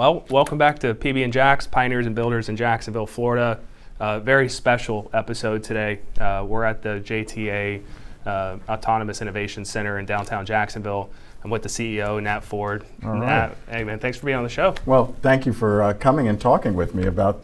Well, welcome back to PB Jax, Pioneers and Builders in Jacksonville, Florida. Very special episode today. We're at the JTA Autonomous Innovation Center in downtown Jacksonville. I'm with the CEO, Nat Ford. All right. Nat, hey man, thanks for being on the show. Well, thank you for coming and talking with me about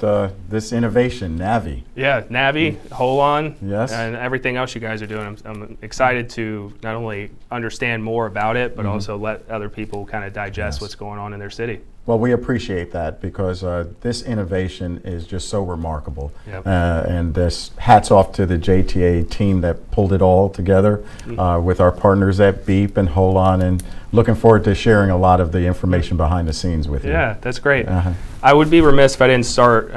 this innovation, NAVI. Yeah, NAVI, HOLON, Yes. and everything else you guys are doing. I'm excited to not only understand more about it, but also let other people kind of digest what's going on in their city. Well, we appreciate that because this innovation is just so remarkable. Yep. And this hats off to the JTA team that pulled it all together with our partners at Beep and HOLON, and looking forward to sharing a lot of the information behind the scenes with you. Yeah, that's great. I would be remiss if I didn't start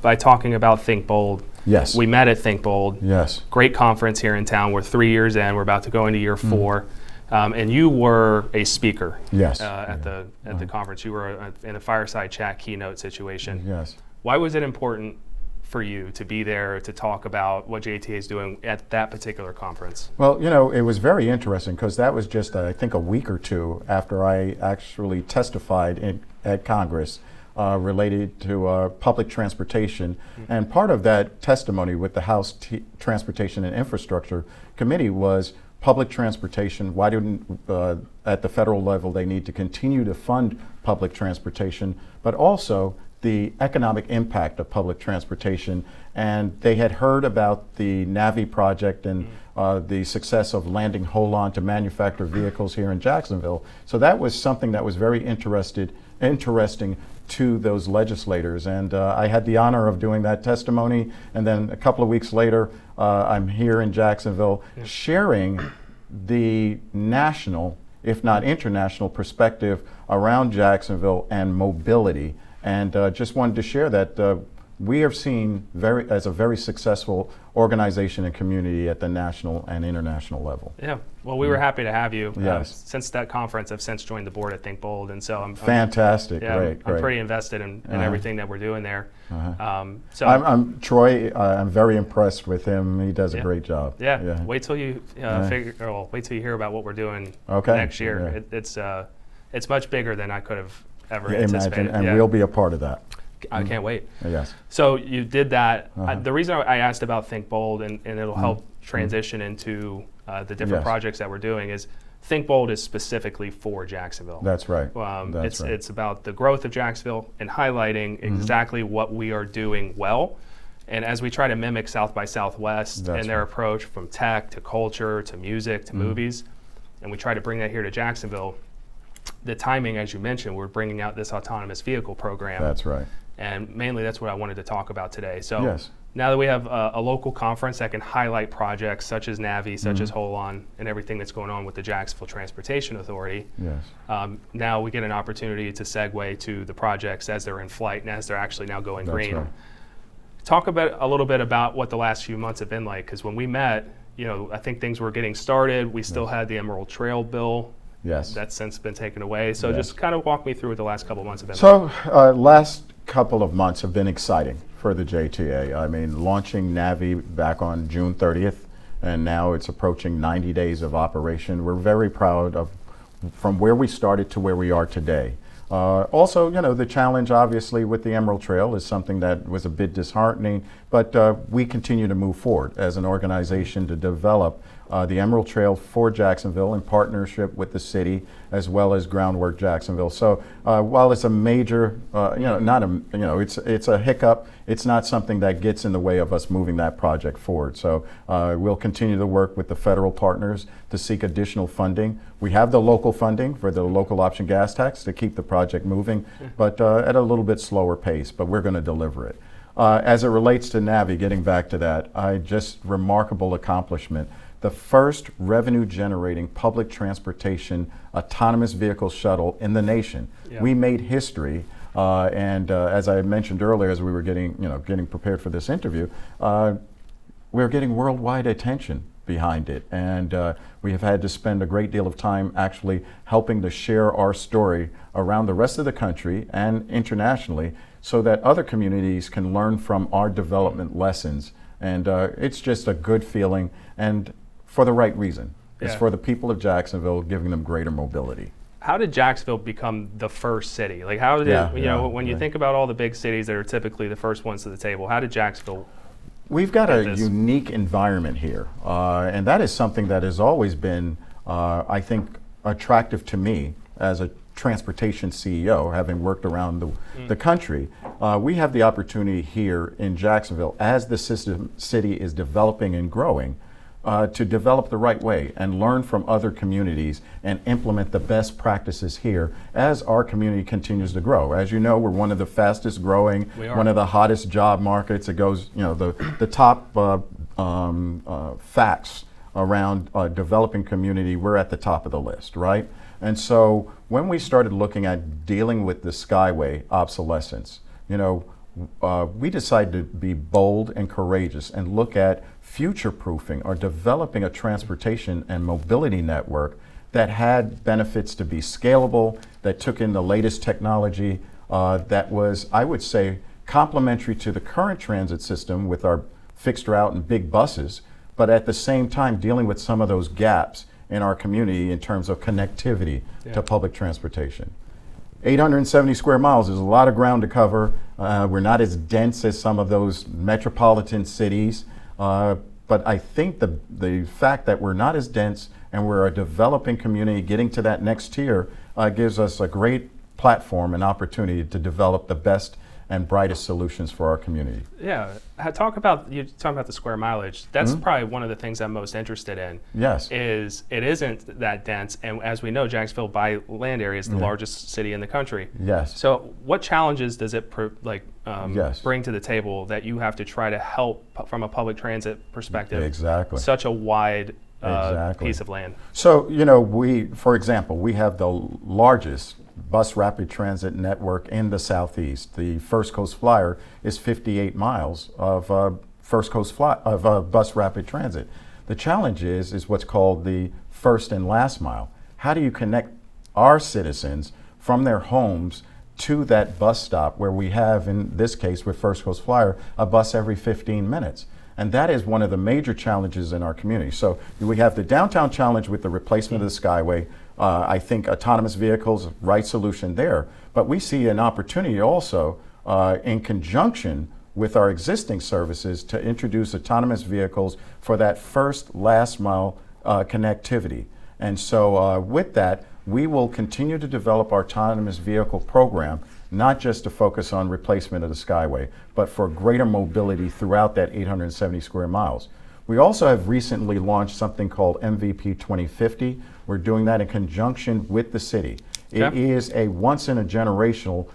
by talking about Think Bold. Yes. We met at Think Bold. Yes. Great conference here in town. We're 3 years in. We're about to go into year 4. And you were a speaker Yes. at the conference. You were in a fireside chat keynote situation. Yes. Why was it important for you to be there to talk about what JTA is doing at that particular conference? Well, you know, it was very interesting because that was just, I think, a week or two after I actually testified at Congress related to public transportation. And part of that testimony with the House Transportation and Infrastructure Committee was public transportation. Why didn't, at the federal level, they need to continue to fund public transportation, but also the economic impact of public transportation. And they had heard about the NAVI project and the success of landing HOLON to manufacture vehicles here in Jacksonville. So that was something that was very interesting to those legislators. And I had the honor of doing that testimony. And then a couple of weeks later, I'm here in Jacksonville sharing the national, if not international, perspective around Jacksonville and mobility. And just wanted to share that we are seen as a very successful organization and community at the national and international level. Yeah, well, we were happy to have you. Yes. Since that conference, I've since joined the board at Think Bold, and so I'm fantastic. I'm Great. pretty invested in everything that we're doing there. So I'm Troy. I'm very impressed with him. He does a great job. Yeah. Wait till you wait till you hear about what we're doing next year. It's much bigger than I could have ever anticipated. And we'll be a part of that. I can't wait. Yes. So you did that. The reason I asked about Think Bold, and it'll help transition into the different projects that we're doing, is Think Bold is specifically for Jacksonville. That's right. It's about the growth of Jacksonville and highlighting exactly what we are doing well. And as we try to mimic South by Southwest and their approach from tech to culture to music to movies, and we try to bring that here to Jacksonville, the timing, as you mentioned, we're bringing out this autonomous vehicle program. That's right. And mainly that's what I wanted to talk about today. So now that we have a local conference that can highlight projects such as NAVI, such as HOLON, and everything that's going on with the Jacksonville Transportation Authority, now we get an opportunity to segue to the projects as they're in flight and as they're actually now going green. Right. Talk a little bit about what the last few months have been like, because when we met, I think things were getting started. We still had the Emerald Trail bill. Yes. That's since been taken away. So just kind of walk me through what the last couple of months have been like. So last couple of months have been exciting for the JTA. I mean, launching NAVI back on June 30th, and now it's approaching 90 days of operation. We're very proud of from where we started to where we are today. Also, the challenge obviously with the Emerald Trail is something that was a bit disheartening, but we continue to move forward as an organization to develop the Emerald Trail for Jacksonville in partnership with the city as well as Groundwork Jacksonville. So while it's a major, it's a hiccup, it's not something that gets in the way of us moving that project forward. So we'll continue to work with the federal partners to seek additional funding. We have the local funding for the local option gas tax to keep the project moving, but at a little bit slower pace, but we're going to deliver it. As it relates to NAVI, getting back to that, just remarkable accomplishment. The first revenue-generating public transportation autonomous vehicle shuttle in the nation. Yeah. We made history, and as I mentioned earlier, as we were getting prepared for this interview, we're getting worldwide attention behind it, and we have had to spend a great deal of time actually helping to share our story around the rest of the country and internationally, so that other communities can learn from our development lessons. And it's just a good feeling, and for the right reason. It's for the people of Jacksonville, giving them greater mobility. How did Jacksonville become the first city? Like, how did when you think about all the big cities that are typically the first ones to the table, how did Jacksonville? We've got a unique environment here, and that is something that has always been, I think, attractive to me as a transportation CEO, having worked around the country. We have the opportunity here in Jacksonville, as the city is developing and growing, to develop the right way and learn from other communities and implement the best practices here as our community continues to grow. As you know, we're one of the fastest growing, one of the hottest job markets. It goes, the top facts around developing community, we're at the top of the list, right? And so when we started looking at dealing with the Skyway obsolescence, we decided to be bold and courageous and look at future-proofing or developing a transportation and mobility network that had benefits to be scalable, that took in the latest technology, that was, I would say, complementary to the current transit system with our fixed route and big buses, but at the same time dealing with some of those gaps in our community in terms of connectivity to public transportation. 870 square miles is a lot of ground to cover. We're not as dense as some of those metropolitan cities, but I think the fact that we're not as dense and we're a developing community getting to that next tier gives us a great platform and opportunity to develop the best and brightest solutions for our community. Yeah, you talking about the square mileage. That's probably one of the things I'm most interested in. Yes, is it isn't that dense, and as we know, Jacksonville by land area is the largest city in the country. Yes. So, what challenges does it bring to the table that you have to try to help from a public transit perspective? Exactly. Such a wide piece of land. So, for example, we have the largest bus rapid transit network in the Southeast. The First Coast Flyer is 58 miles of bus rapid transit. The challenge is what's called the first and last mile. How do you connect our citizens from their homes to that bus stop where we have, in this case with First Coast Flyer, a bus every 15 minutes? And that is one of the major challenges in our community. So we have the downtown challenge with the replacement of the Skyway. I think autonomous vehicles, right solution there. But we see an opportunity also in conjunction with our existing services to introduce autonomous vehicles for that first, last mile connectivity. And so with that, we will continue to develop our autonomous vehicle program, not just to focus on replacement of the Skyway, but for greater mobility throughout that 870 square miles. We also have recently launched something called MVP 2050. We're doing that in conjunction with the city. Okay. It is a once-in-a-generational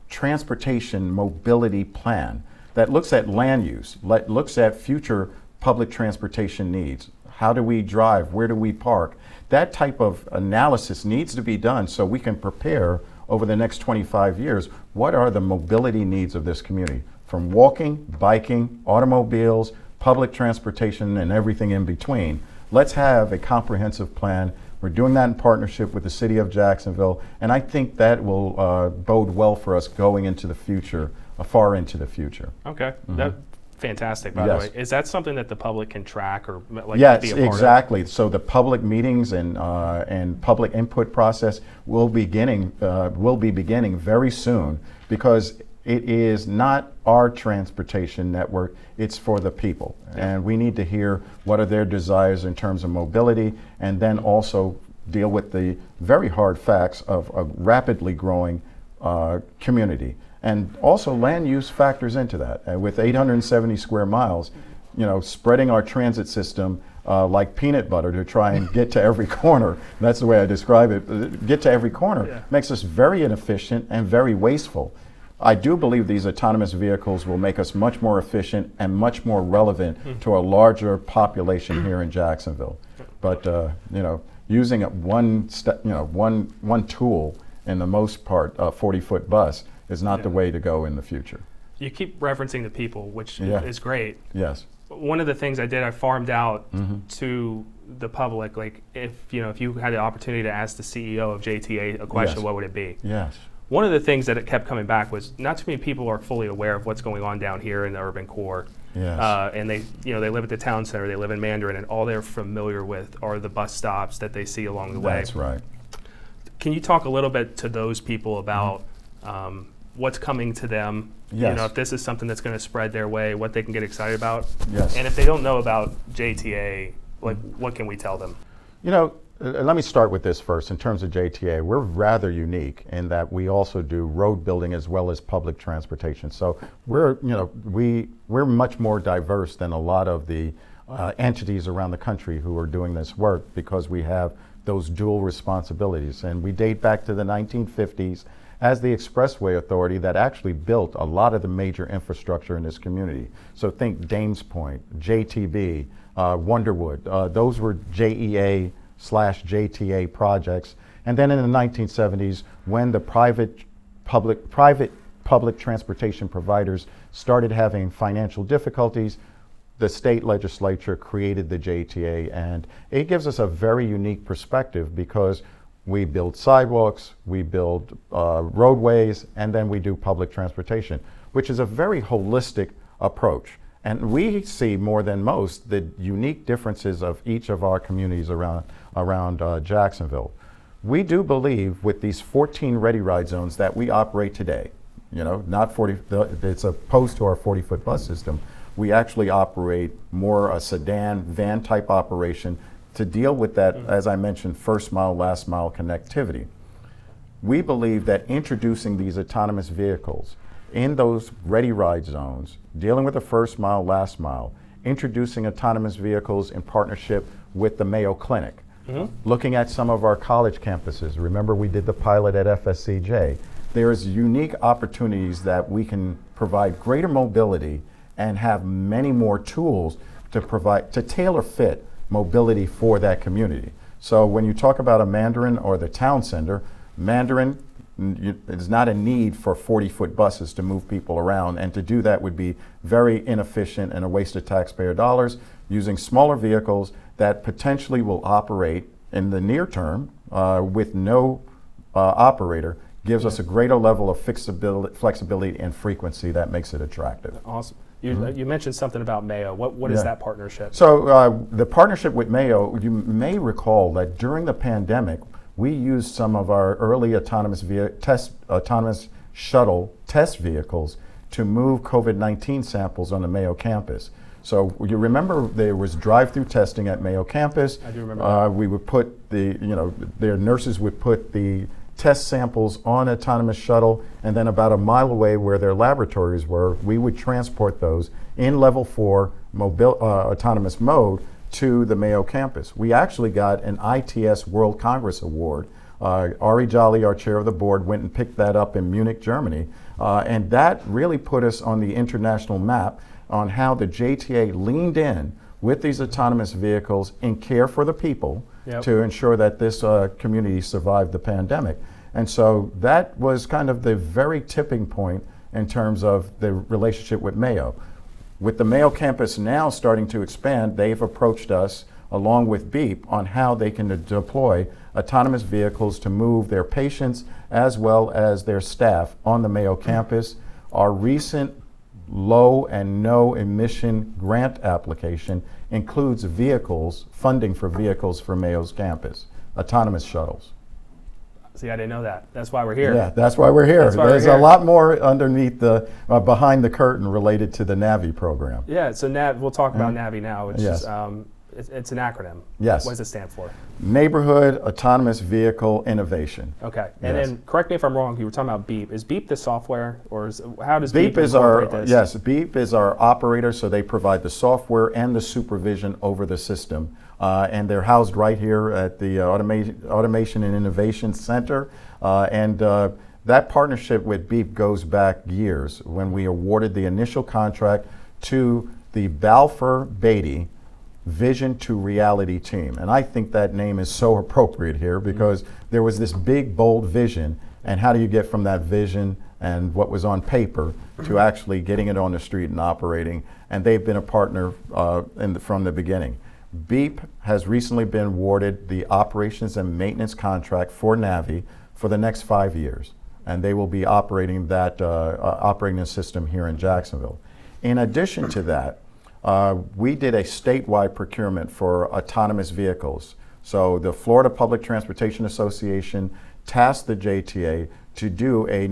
transportation mobility plan that looks at land use, looks at future public transportation needs. How do we drive? Where do we park? That type of analysis needs to be done so we can prepare over the next 25 years, what are the mobility needs of this community? From walking, biking, automobiles, public transportation, and everything in between. Let's have a comprehensive plan. We're doing that in partnership with the city of Jacksonville, and I think that will bode well for us going into the future, far into the future. Okay, that's fantastic, by the way. Is that something that the public can track or be a part of? Exactly. So the public meetings and public input process will be beginning very soon, because it is not our transportation network, it's for the people. And we need to hear what are their desires in terms of mobility, and then also deal with the very hard facts of a rapidly growing community. And also land use factors into that. With 870 square miles, spreading our transit system like peanut butter to try and get to every corner, that's the way I describe it, get to every corner, makes us very inefficient and very wasteful. I do believe these autonomous vehicles will make us much more efficient and much more relevant to a larger population here in Jacksonville. But using one tool, in the most part, a 40-foot bus, is not the way to go in the future. You keep referencing the people, which is great. Yes. One of the things I did, I farmed out to the public, like if you had the opportunity to ask the CEO of JTA a question, what would it be? Yes. One of the things that it kept coming back was not too many people are fully aware of what's going on down here in the urban core. Yes. And they live at the town center, they live in Mandarin, and all they're familiar with are the bus stops that they see along the way. That's right. Can you talk a little bit to those people about what's coming to them? Yes. You know, if this is something that's going to spread their way, what they can get excited about. Yes. And if they don't know about JTA, like what can we tell them? You know, let me start with this first. In terms of JTA, we're rather unique in that we also do road building as well as public transportation. So we're much more diverse than a lot of the entities around the country who are doing this work, because we have those dual responsibilities. And we date back to the 1950s as the Expressway Authority that actually built a lot of the major infrastructure in this community. So think Dames Point, JTB, Wonderwood. Those were JEA/JTA projects. And then in the 1970s, when the private public transportation providers started having financial difficulties, the state legislature created the JTA, and it gives us a very unique perspective because we build sidewalks, we build roadways, and then we do public transportation, which is a very holistic approach. And we see more than most the unique differences of each of our communities around Jacksonville. We do believe with these 14 Ready Ride zones that we operate today, you know, not 40, it's opposed to our 40-foot bus system. We actually operate more a sedan, van type operation to deal with that, as I mentioned, first mile, last mile connectivity. We believe that introducing these autonomous vehicles in those Ready Ride zones, dealing with the first mile, last mile, introducing autonomous vehicles in partnership with the Mayo Clinic, looking at some of our college campuses. Remember, we did the pilot at FSCJ. There's unique opportunities that we can provide greater mobility and have many more tools to tailor fit mobility for that community. So when you talk about a Mandarin or the town center, Mandarin is not a need for 40-foot buses to move people around, and to do that would be very inefficient and a waste of taxpayer dollars. Using smaller vehicles that potentially will operate in the near term with no operator gives us a greater level of flexibility and frequency that makes it attractive. Awesome. You mentioned something about Mayo. What is that partnership? So the partnership with Mayo, you may recall that during the pandemic, we used some of our early autonomous shuttle test vehicles to move COVID-19 samples on the Mayo campus. So you remember there was drive-through testing at Mayo campus. I do remember. We would put their nurses would put the test samples on autonomous shuttle, and then about a mile away where their laboratories were, we would transport those in level 4 autonomous mode to the Mayo campus. We actually got an ITS World Congress Award. Ari Jolly, our chair of the board, went and picked that up in Munich, Germany, and that really put us on the international map on how the JTA leaned in with these autonomous vehicles in care for the people to ensure that this community survived the pandemic. And so that was kind of the very tipping point in terms of the relationship with Mayo. With the Mayo campus now starting to expand, they've approached us along with BEEP on how they can deploy autonomous vehicles to move their patients as well as their staff on the Mayo campus. Our recent low and no emission grant application includes funding for vehicles for Mayo's campus, autonomous shuttles. See, I didn't know that. That's why we're here. Yeah, that's why we're here. There's a lot more underneath the, behind the curtain related to the NAVI program. Yeah, so we'll talk about NAVI now, which is, it's an acronym. Yes. What does it stand for? Neighborhood Autonomous Vehicle Innovation. Okay, and then correct me if I'm wrong, you were talking about BEEP. Is BEEP the software, or how does BEEP incorporate this? Yes, BEEP is our operator, so they provide the software and the supervision over the system. And they're housed right here at the Automation and Innovation Center. That partnership with BEEP goes back years when we awarded the initial contract to the Balfour Beatty Vision to Reality team. And I think that name is so appropriate here because there was this big, bold vision, and how do you get from that vision and what was on paper to actually getting it on the street and operating? And they've been a partner from the beginning. BEEP has recently been awarded the operations and maintenance contract for NAVI for the next 5 years, and they will be operating that operating system here in Jacksonville. In addition to that, we did a statewide procurement for autonomous vehicles. So the Florida Public Transportation Association tasked the JTA to do a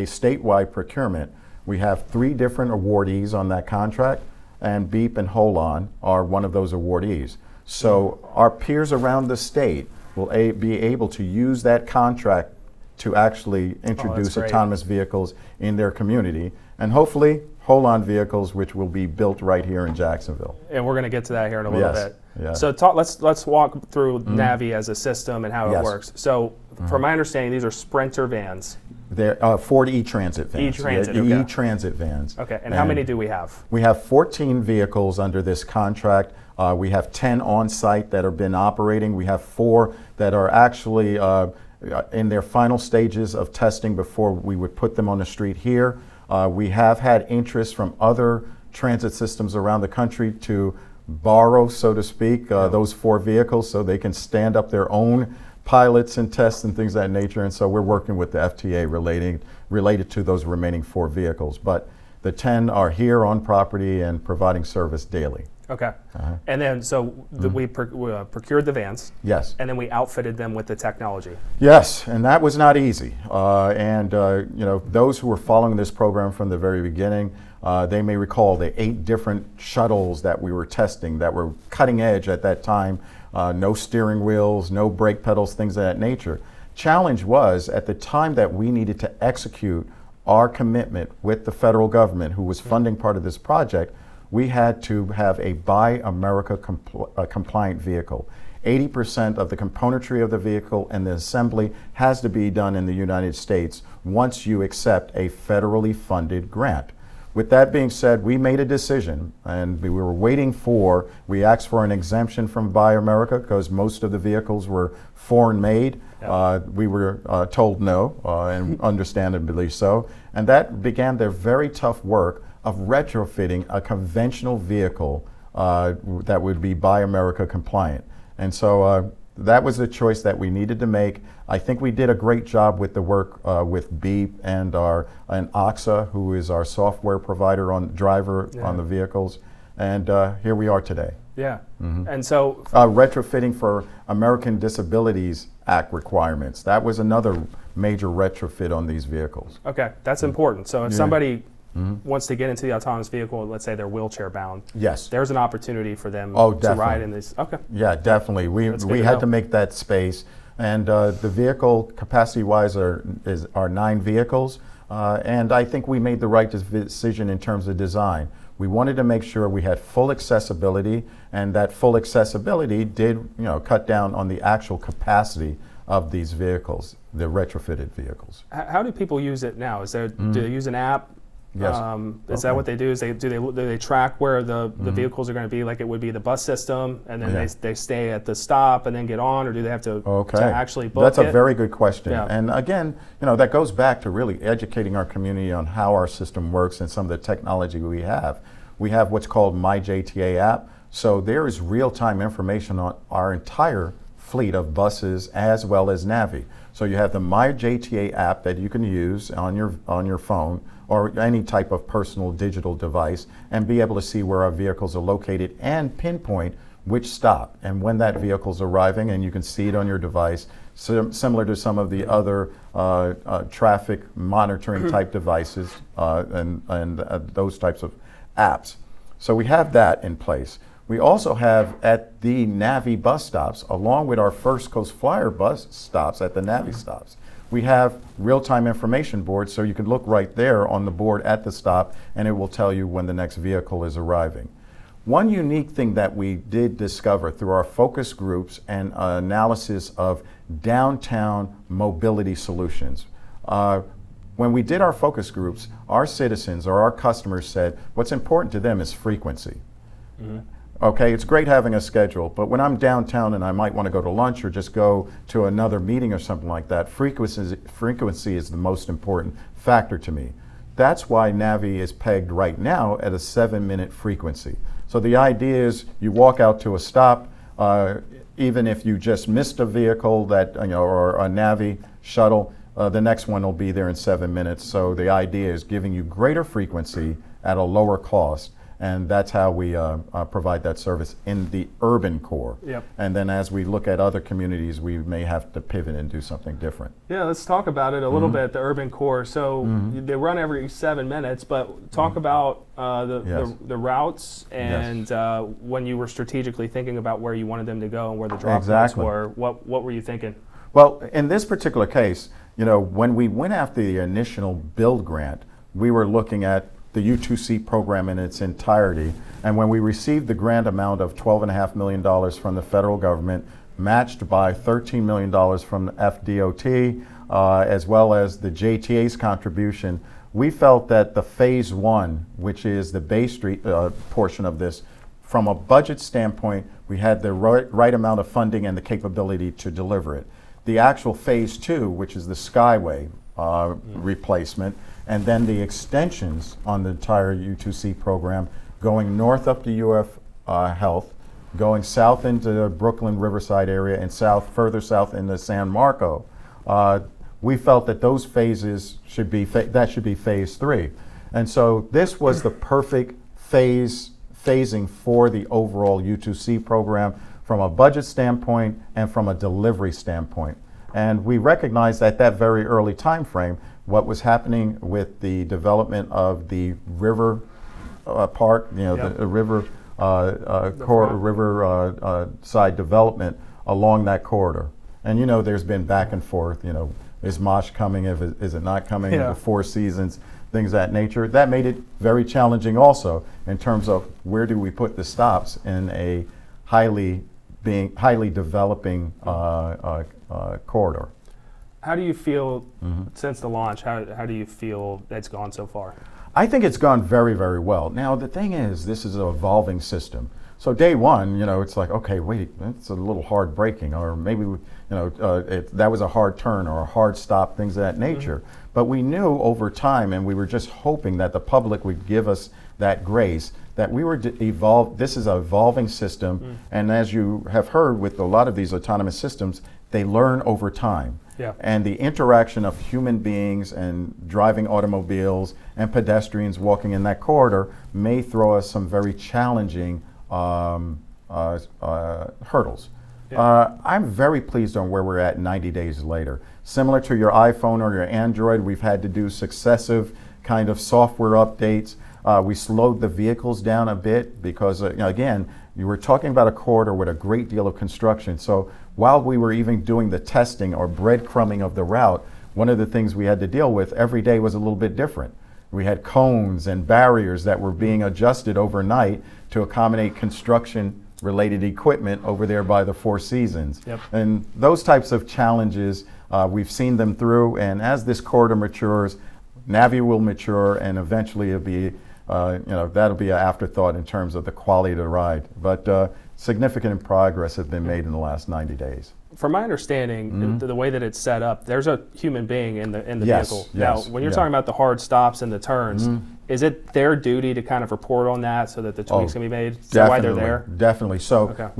statewide procurement. We have 3 different awardees on that contract, and BEEP and HOLON are one of those awardees. So our peers around the state will be able to use that contract to actually introduce autonomous vehicles in their community, and hopefully HOLON vehicles, which will be built right here in Jacksonville. And we're going to get to that here in a little bit. Yeah. So let's walk through NAVI as a system and how it works. So from my understanding, these are Sprinter vans. They're Ford E-Transit vans. E-Transit, okay. E-Transit vans. Okay, and how many do we have? We have 14 vehicles under this contract. We have 10 on site that have been operating. We have 4 that are actually in their final stages of testing before we would put them on the street here. We have had interest from other transit systems around the country to borrow, so to speak, those 4 vehicles so they can stand up their own pilots and tests and things of that nature. And so we're working with the FTA related to those remaining 4 vehicles. But the 10 are here on property and providing service daily. Okay. And then we procured the vans. Yes. And then we outfitted them with the technology. Yes, and that was not easy. Those who were following this program from the very beginning, they may recall the 8 different shuttles that we were testing that were cutting edge at that time. No steering wheels, no brake pedals, things of that nature. Challenge was at the time that we needed to execute our commitment with the federal government, who was funding part of this project. We had to have a Buy America compliant vehicle. 80% of the componentry of the vehicle and the assembly has to be done in the United States once you accept a federally funded grant. With that being said, we made a decision, and we asked for an exemption from Buy America because most of the vehicles were foreign made. We were told no, and understandably so. And that began their very tough work of retrofitting a conventional vehicle that would be Buy America compliant. And so that was the choice that we needed to make. I think we did a great job with the work with BEEP and OXA, who is our software provider on the vehicles. And here we are today. Yeah. And so retrofitting for American Disabilities Act requirements. That was another major retrofit on these vehicles. Okay, that's important. So if somebody wants to get into the autonomous vehicle, let's say they're wheelchair bound, yes, there's an opportunity for them to ride in this. Okay. Yeah, definitely. We had to make that space, and the vehicle capacity-wise are 9 vehicles, and I think we made the right decision in terms of design. We wanted to make sure we had full accessibility, and that full accessibility did cut down on the actual capacity of these vehicles, the retrofitted vehicles. How do people use it now? Do they use an app? Yes. Is that what they do? Do they track where the vehicles are going to be, like it would be the bus system, and then they stay at the stop and then get on, or do they have to actually book That's it? a very good question. Yeah. And again, that goes back to really educating our community on how our system works and some of the technology we have. We have what's called My JTA app. So there is real-time information on our entire fleet of buses as well as NAVI. So you have the My JTA app that you can use on your phone or any type of personal digital device and be able to see where our vehicles are located and pinpoint which stop and when that vehicle's arriving, and you can see it on your device, similar to some of the other traffic monitoring type devices and those types of apps. So we have that in place. We also have at the NAVI bus stops, along with our First Coast Flyer bus stops at the NAVI stops, we have real-time information boards, so you can look right there on the board at the stop and it will tell you when the next vehicle is arriving. One unique thing that we did discover through our focus groups and analysis of downtown mobility solutions. When we did our focus groups, our citizens or our customers said what's important to them is frequency. Okay, it's great having a schedule, but when I'm downtown and I might want to go to lunch or just go to another meeting or something like that, frequency is the most important factor to me. That's why NAVI is pegged right now at a 7-minute frequency. So the idea is you walk out to a stop, even if you just missed a vehicle that or a NAVI shuttle, the next one will be there in 7 minutes. So the idea is giving you greater frequency at a lower cost. And that's how we provide that service in the urban core. Yep. And then as we look at other communities, we may have to pivot and do something different. Yeah, let's talk about it a little bit, the urban core. So they run every 7 minutes, but talk about the routes and when you were strategically thinking about where you wanted them to go and where the drop points were, what were you thinking? Well, in this particular case, when we went after the initial build grant, we were looking at the U2C program in its entirety. And when we received the grant amount of $12.5 million from the federal government, matched by $13 million from the FDOT, as well as the JTA's contribution, we felt that the phase one, which is the Bay Street portion of this, from a budget standpoint, we had the right amount of funding and the capability to deliver it. The actual phase two, which is the Skyway replacement, and then the extensions on the entire U2C program, going north up to UF Health, going south into the Brooklyn Riverside area, and further south into San Marco. We felt that those phases should be phase three. And so this was the perfect phasing for the overall U2C program from a budget standpoint and from a delivery standpoint. And we recognized at that very early time frame what was happening with the development of the river park, the river side development along that corridor. And there's been back and forth, is Mosh coming, is it not coming, the Four Seasons, things of that nature. That made it very challenging also in terms of where do we put the stops in a highly developing corridor. How do you feel since the launch? How do you feel it's gone so far? I think it's gone very, very well. Now the thing is, this is an evolving system. So day one, it's like, okay, wait, that's a little hard braking, or maybe that was a hard turn or a hard stop, things of that nature. But we knew over time, and we were just hoping that the public would give us that grace, that we were this is an evolving system, and as you have heard with a lot of these autonomous systems, they learn over time. Yeah. And the interaction of human beings and driving automobiles and pedestrians walking in that corridor may throw us some very challenging hurdles. Yeah. I'm very pleased on where we're at 90 days later. Similar to your iPhone or your Android, we've had to do successive kind of software updates. We slowed the vehicles down a bit because, again, you were talking about a corridor with a great deal of construction. So while we were even doing the testing or breadcrumbing of the route, one of the things we had to deal with every day was a little bit different. We had cones and barriers that were being adjusted overnight to accommodate construction-related equipment over there by the Four Seasons. Yep. And those types of challenges, we've seen them through, and as this corridor matures, NAVI will mature, and eventually it'll be, that'll be an afterthought in terms of the quality of the ride. But significant progress has been made in the last 90 days. From my understanding, the way that it's set up, there's a human being in the vehicle. Yes, now, when you're talking about the hard stops and the turns, is it their duty to kind of report on that so that the tweaks can be made? Is that why they're there? Definitely. So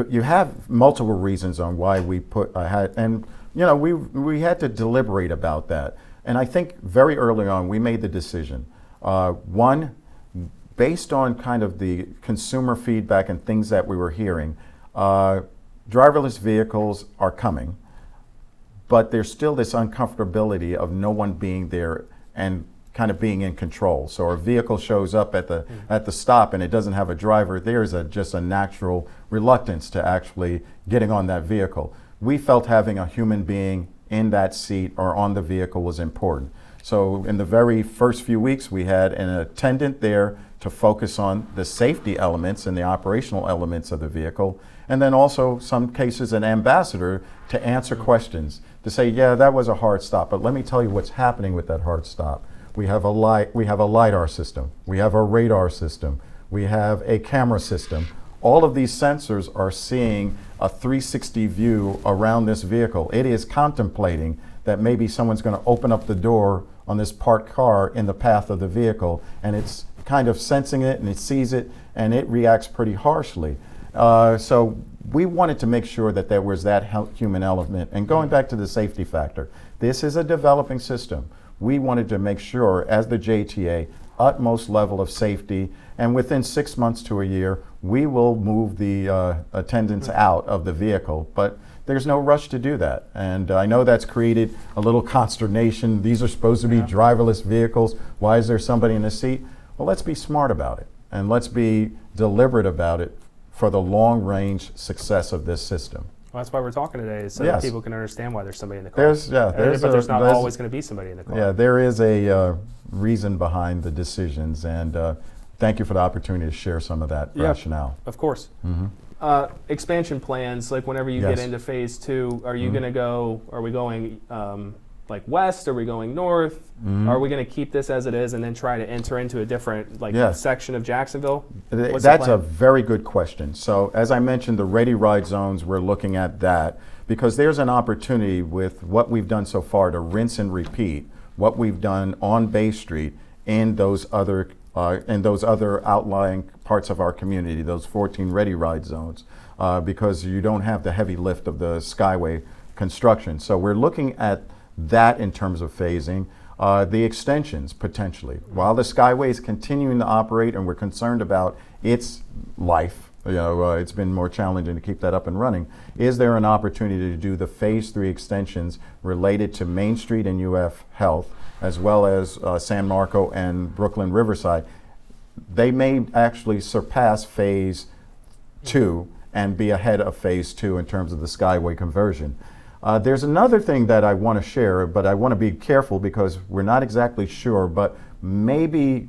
you have multiple reasons on why we we had to deliberate about that. And I think very early on we made the decision. One, based on kind of the consumer feedback and things that we were hearing, driverless vehicles are coming, but there's still this uncomfortability of no one being there and kind of being in control. So a vehicle shows up at the stop and it doesn't have a driver. There's just a natural reluctance to actually getting on that vehicle. We felt having a human being in that seat or on the vehicle was important. So in the very first few weeks, we had an attendant there to focus on the safety elements and the operational elements of the vehicle, and then also some cases an ambassador to answer questions, to say, yeah, that was a hard stop, but let me tell you what's happening with that hard stop. We have a LiDAR system, we have a radar system, we have a camera system. All of these sensors are seeing a 360 view around this vehicle. It is contemplating that maybe someone's going to open up the door on this parked car in the path of the vehicle, and it's kind of sensing it and it sees it and it reacts pretty harshly. So we wanted to make sure that there was that human element. And going back to the safety factor, this is a developing system. We wanted to make sure, as the JTA, utmost level of safety, and within 6 months to a year, we will move the attendants out of the vehicle. But there's no rush to do that. And I know that's created a little consternation. These are supposed to be driverless vehicles. Why is there somebody in the seat? Well, let's be smart about it, and let's be deliberate about it for the long-range success of this system. Well, that's why we're talking today, is so that people can understand why there's somebody in the car. But there's not always going to be somebody in the car. Yeah, there is a reason behind the decisions, and thank you for the opportunity to share some of that rationale. Of course. Expansion plans, like whenever you get into phase 2, are you going to go, are we going like west, are we going north? Are we going to keep this as it is and then try to enter into a different section of Jacksonville? That's a very good question. So as I mentioned, the ready ride zones, we're looking at that because there's an opportunity with what we've done so far to rinse and repeat what we've done on Bay Street in those other outlying parts of our community, those 14 ready ride zones, because you don't have the heavy lift of the Skyway construction. So we're looking at that in terms of phasing. The extensions, potentially. While the Skyway is continuing to operate and we're concerned about its life, it's been more challenging to keep that up and running, is there an opportunity to do the phase 3 extensions related to Main Street and UF Health, as well as San Marco and Brooklyn Riverside? They may actually surpass phase 2 and be ahead of phase 2 in terms of the Skyway conversion. There's another thing that I want to share, but I want to be careful because we're not exactly sure, but maybe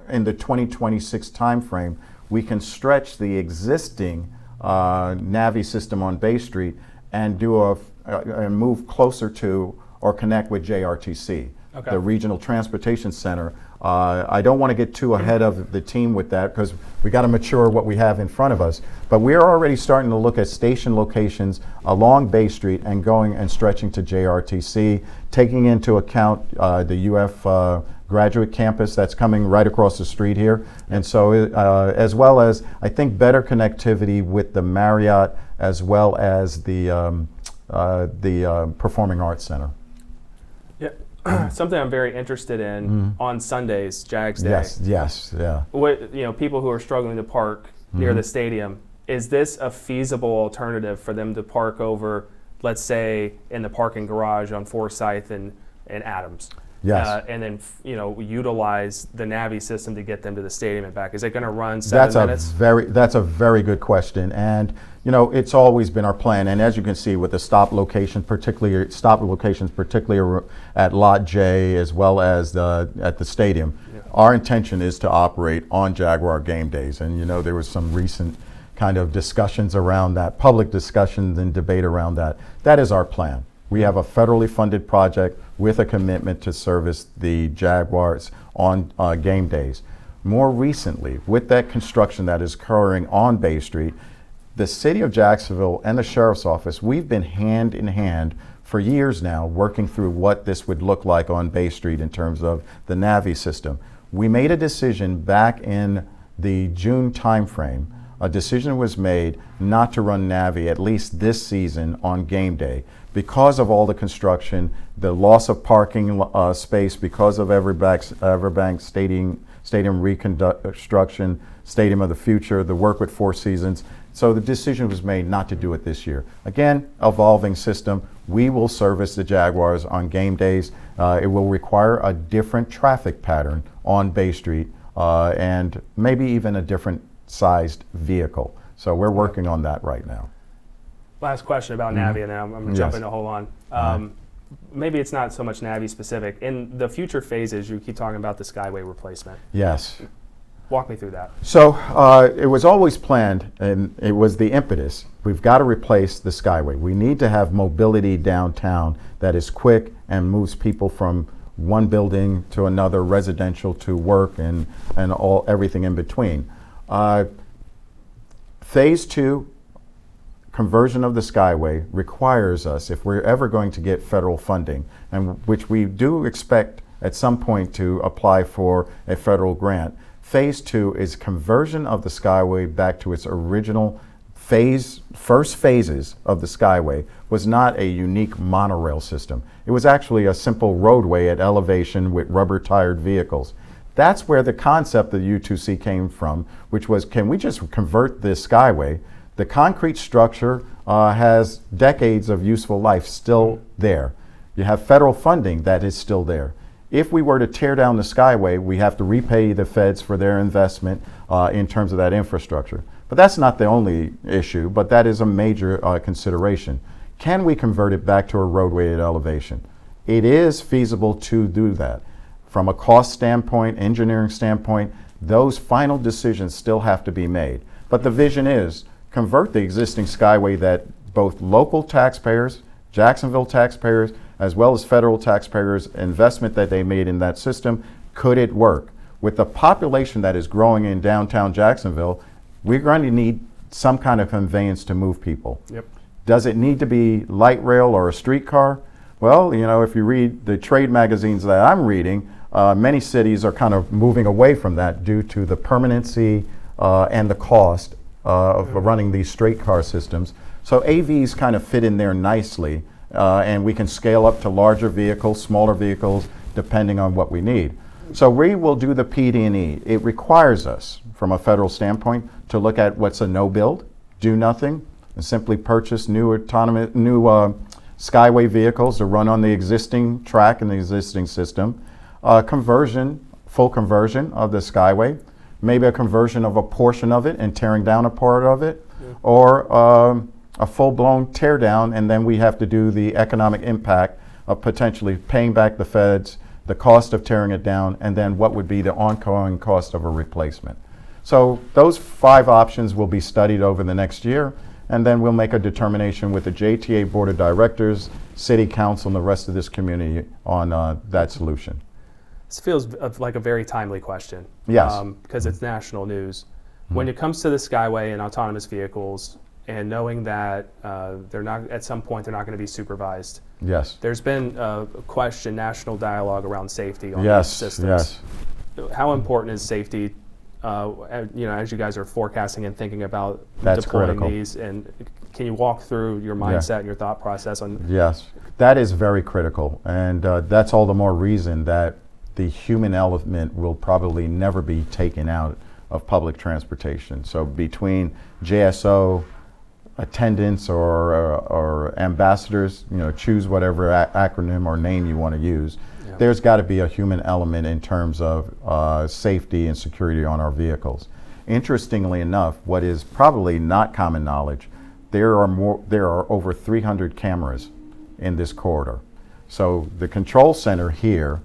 in the 2026 timeframe, we can stretch the existing NAVI system on Bay Street and do and move closer to or connect with JRTC, the Regional Transportation Center. I don't want to get too ahead of the team with that because we got to mature what we have in front of us. But we're already starting to look at station locations along Bay Street and going and stretching to JRTC, taking into account the UF graduate campus that's coming right across the street here. And so as well as, I think, better connectivity with the Marriott as well as the Performing Arts Center. Something I'm very interested in on Sundays, Jags Day. Yes. What, people who are struggling to park near the stadium, is this a feasible alternative for them to park over, let's say, in the parking garage on Forsyth and Adams? Yes. And then, utilize the NAVI system to get them to the stadium and back. Is it going to run 7 minutes? That's a very good question. And, it's always been our plan. And as you can see with the stop locations, particularly at Lot J as well as at the stadium, our intention is to operate on Jaguar game days. And, there was some recent kind of discussions around that, public discussions and debate around that. That is our plan. We have a federally funded project with a commitment to service the Jaguars on game days. More recently, with that construction that is occurring on Bay Street, the City of Jacksonville and the Sheriff's Office, we've been hand in hand for years now working through what this would look like on Bay Street in terms of the NAVI system. We made a decision back in the June timeframe. A decision was made not to run NAVI at least this season on game day because of all the construction, the loss of parking space because of Everbank Stadium reconstruction, Stadium of the Future, the work with Four Seasons. So the decision was made not to do it this year. Again, evolving system. We will service the Jaguars on game days. It will require a different traffic pattern on Bay Street and maybe even a different sized vehicle. So we're working on that right now. Last question about NAVI, and then I'm going to jump into HOLON. Maybe it's not so much NAVI specific. In the future phases, you keep talking about the Skyway replacement. Yes. Walk me through that. So it was always planned, and it was the impetus. We've got to replace the Skyway. We need to have mobility downtown that is quick and moves people from one building to another, residential to work, and everything in between. Phase 2 conversion of the Skyway requires us, if we're ever going to get federal funding, and which we do expect at some point to apply for a federal grant, Phase 2 is conversion of the Skyway back to its original first phases of the Skyway was not a unique monorail system. It was actually a simple roadway at elevation with rubber-tired vehicles. That's where the concept of U2C came from, which was, can we just convert this skyway? The concrete structure has decades of useful life still there. You have federal funding that is still there. If we were to tear down the skyway, we have to repay the feds for their investment in terms of that infrastructure. But that's not the only issue, but that is a major consideration. Can we convert it back to a roadway at elevation? It is feasible to do that. From a cost standpoint, engineering standpoint, those final decisions still have to be made. But the vision is convert the existing skyway that both local taxpayers, Jacksonville taxpayers, as well as federal taxpayers, investment that they made in that system, could it work? With the population that is growing in downtown Jacksonville, we're going to need some kind of conveyance to move people. Yep. Does it need to be light rail or a streetcar? Well, you know, if you read the trade magazines that I'm reading, many cities are kind of moving away from that due to the permanency and the cost of running these streetcar systems. So AVs kind of fit in there nicely, and we can scale up to larger vehicles, smaller vehicles, depending on what we need. So we will do the PD&E. It requires us, from a federal standpoint, to look at what's a no-build, do nothing, and simply purchase new skyway vehicles to run on the existing track and the existing system. Conversion, full conversion of the skyway, maybe a conversion of a portion of it and tearing down a part of it, or a full-blown tear down, and then we have to do the economic impact of potentially paying back the feds, the cost of tearing it down, and then what would be the ongoing cost of a replacement. So those 5 options will be studied over the next year, and then we'll make a determination with the JTA Board of Directors, City Council, and the rest of this community on that solution. This feels like a very timely question. Yes. Because it's national news. When it comes to the Skyway and autonomous vehicles, and knowing that they're not, at some point, they're not going to be supervised. Yes. There's been a question, national dialogue around safety on yes. these systems. Yes. How important is safety, as you guys are forecasting and thinking about That's deploying critical. these? And can you walk through your mindset and your thought process on? Yes, that is very critical, and that's all the more reason that the human element will probably never be taken out of public transportation. So between JSO, attendants, or ambassadors, choose whatever acronym or name you want to use. Yeah. There's got to be a human element in terms of safety and security on our vehicles. Interestingly enough, what is probably not common knowledge, there are over 300 cameras in this corridor. So the control center here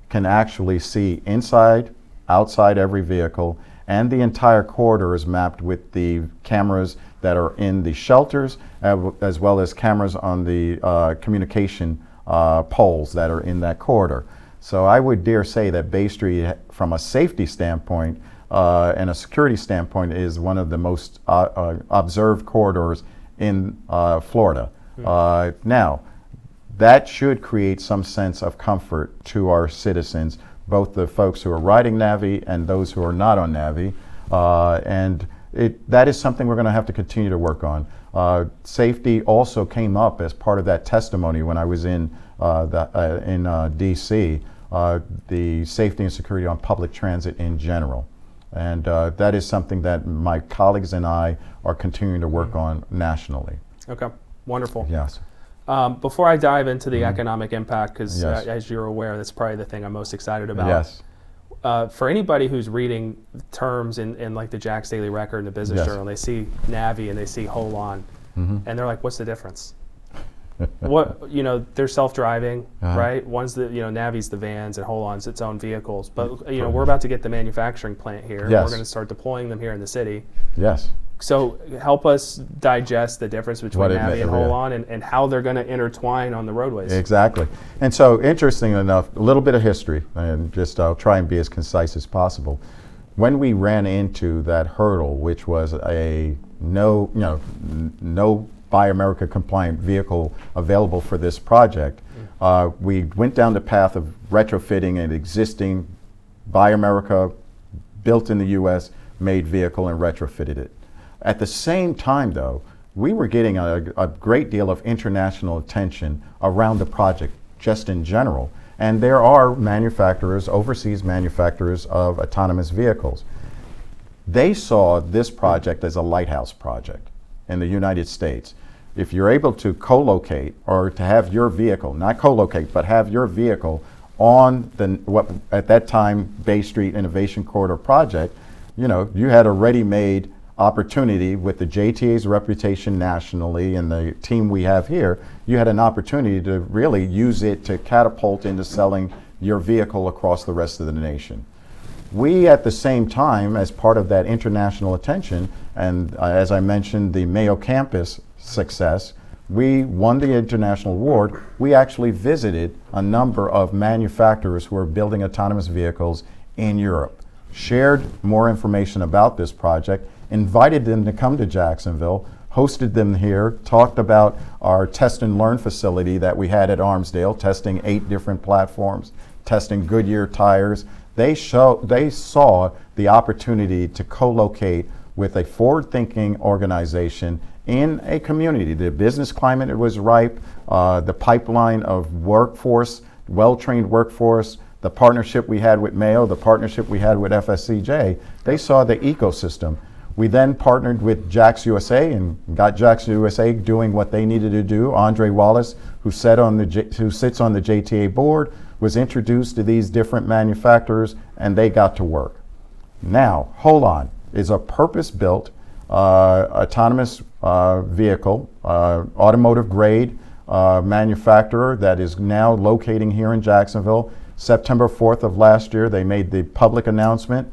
can actually see inside, outside every vehicle, and the entire corridor is mapped with the cameras that are in the shelters, as well as cameras on the communication poles that are in that corridor. So I would dare say that Bay Street, from a safety standpoint and a security standpoint, is one of the most observed corridors in Florida. Now, that should create some sense of comfort to our citizens, both the folks who are riding NAVI and those who are not on NAVI. That is something we're going to have to continue to work on. Safety also came up as part of that testimony when I was in DC, the safety and security on public transit in general. And that is something that my colleagues and I are continuing to work on nationally. Okay, wonderful. Yes. Before I dive into the economic impact, because Yes. As you're aware, that's probably the thing I'm most excited about. Yes. For anybody who's reading terms in like the Jax Daily Record and the Business Yes. Journal, they see NAVI and they see HOLON, and they're like, "What's the difference?" What they're self-driving, right? One's the NAVI's the vans and HOLON's its own vehicles. But we're about to get the manufacturing plant here. Yes. We're going to start deploying them here in the city. Yes. So help us digest the difference between NAVI and yeah. HOLON and how they're going to intertwine on the roadways. Exactly. And so, interestingly enough, a little bit of history, and just I'll try and be as concise as possible. When we ran into that hurdle, which was a no Buy America compliant vehicle available for this project, we went down the path of retrofitting an existing Buy America, built in the U.S., made vehicle and retrofitted it. At the same time, though, we were getting a great deal of international attention around the project, just in general. And there are manufacturers, overseas manufacturers of autonomous vehicles. They saw this project as a lighthouse project in the United States. If you're able to co-locate or to have your vehicle, not co-locate, but have your vehicle on what at that time Bay Street Innovation Corridor project, you had a ready-made opportunity with the JTA's reputation nationally and the team we have here. You had an opportunity to really use it to catapult into selling your vehicle across the rest of the nation. We, at the same time, as part of that international attention, and as I mentioned, the Mayo campus success, we won the international award. We actually visited a number of manufacturers who are building autonomous vehicles in Europe, shared more information about this project, invited them to come to Jacksonville, hosted them here, talked about our test and learn facility that we had at Armsdale, testing 8 different platforms, testing Goodyear tires. They saw the opportunity to co-locate with a forward-thinking organization in a community. The business climate was ripe, the pipeline of workforce, well-trained workforce, the partnership we had with Mayo, the partnership we had with FSCJ, they saw the ecosystem. We then partnered with Jax USA and got Jax USA doing what they needed to do. Andre Wallace, who sits on the JTA board, was introduced to these different manufacturers, and they got to work. Now, HOLON is a purpose-built autonomous vehicle, automotive grade manufacturer that is now locating here in Jacksonville. September 4th of last year, they made the public announcement.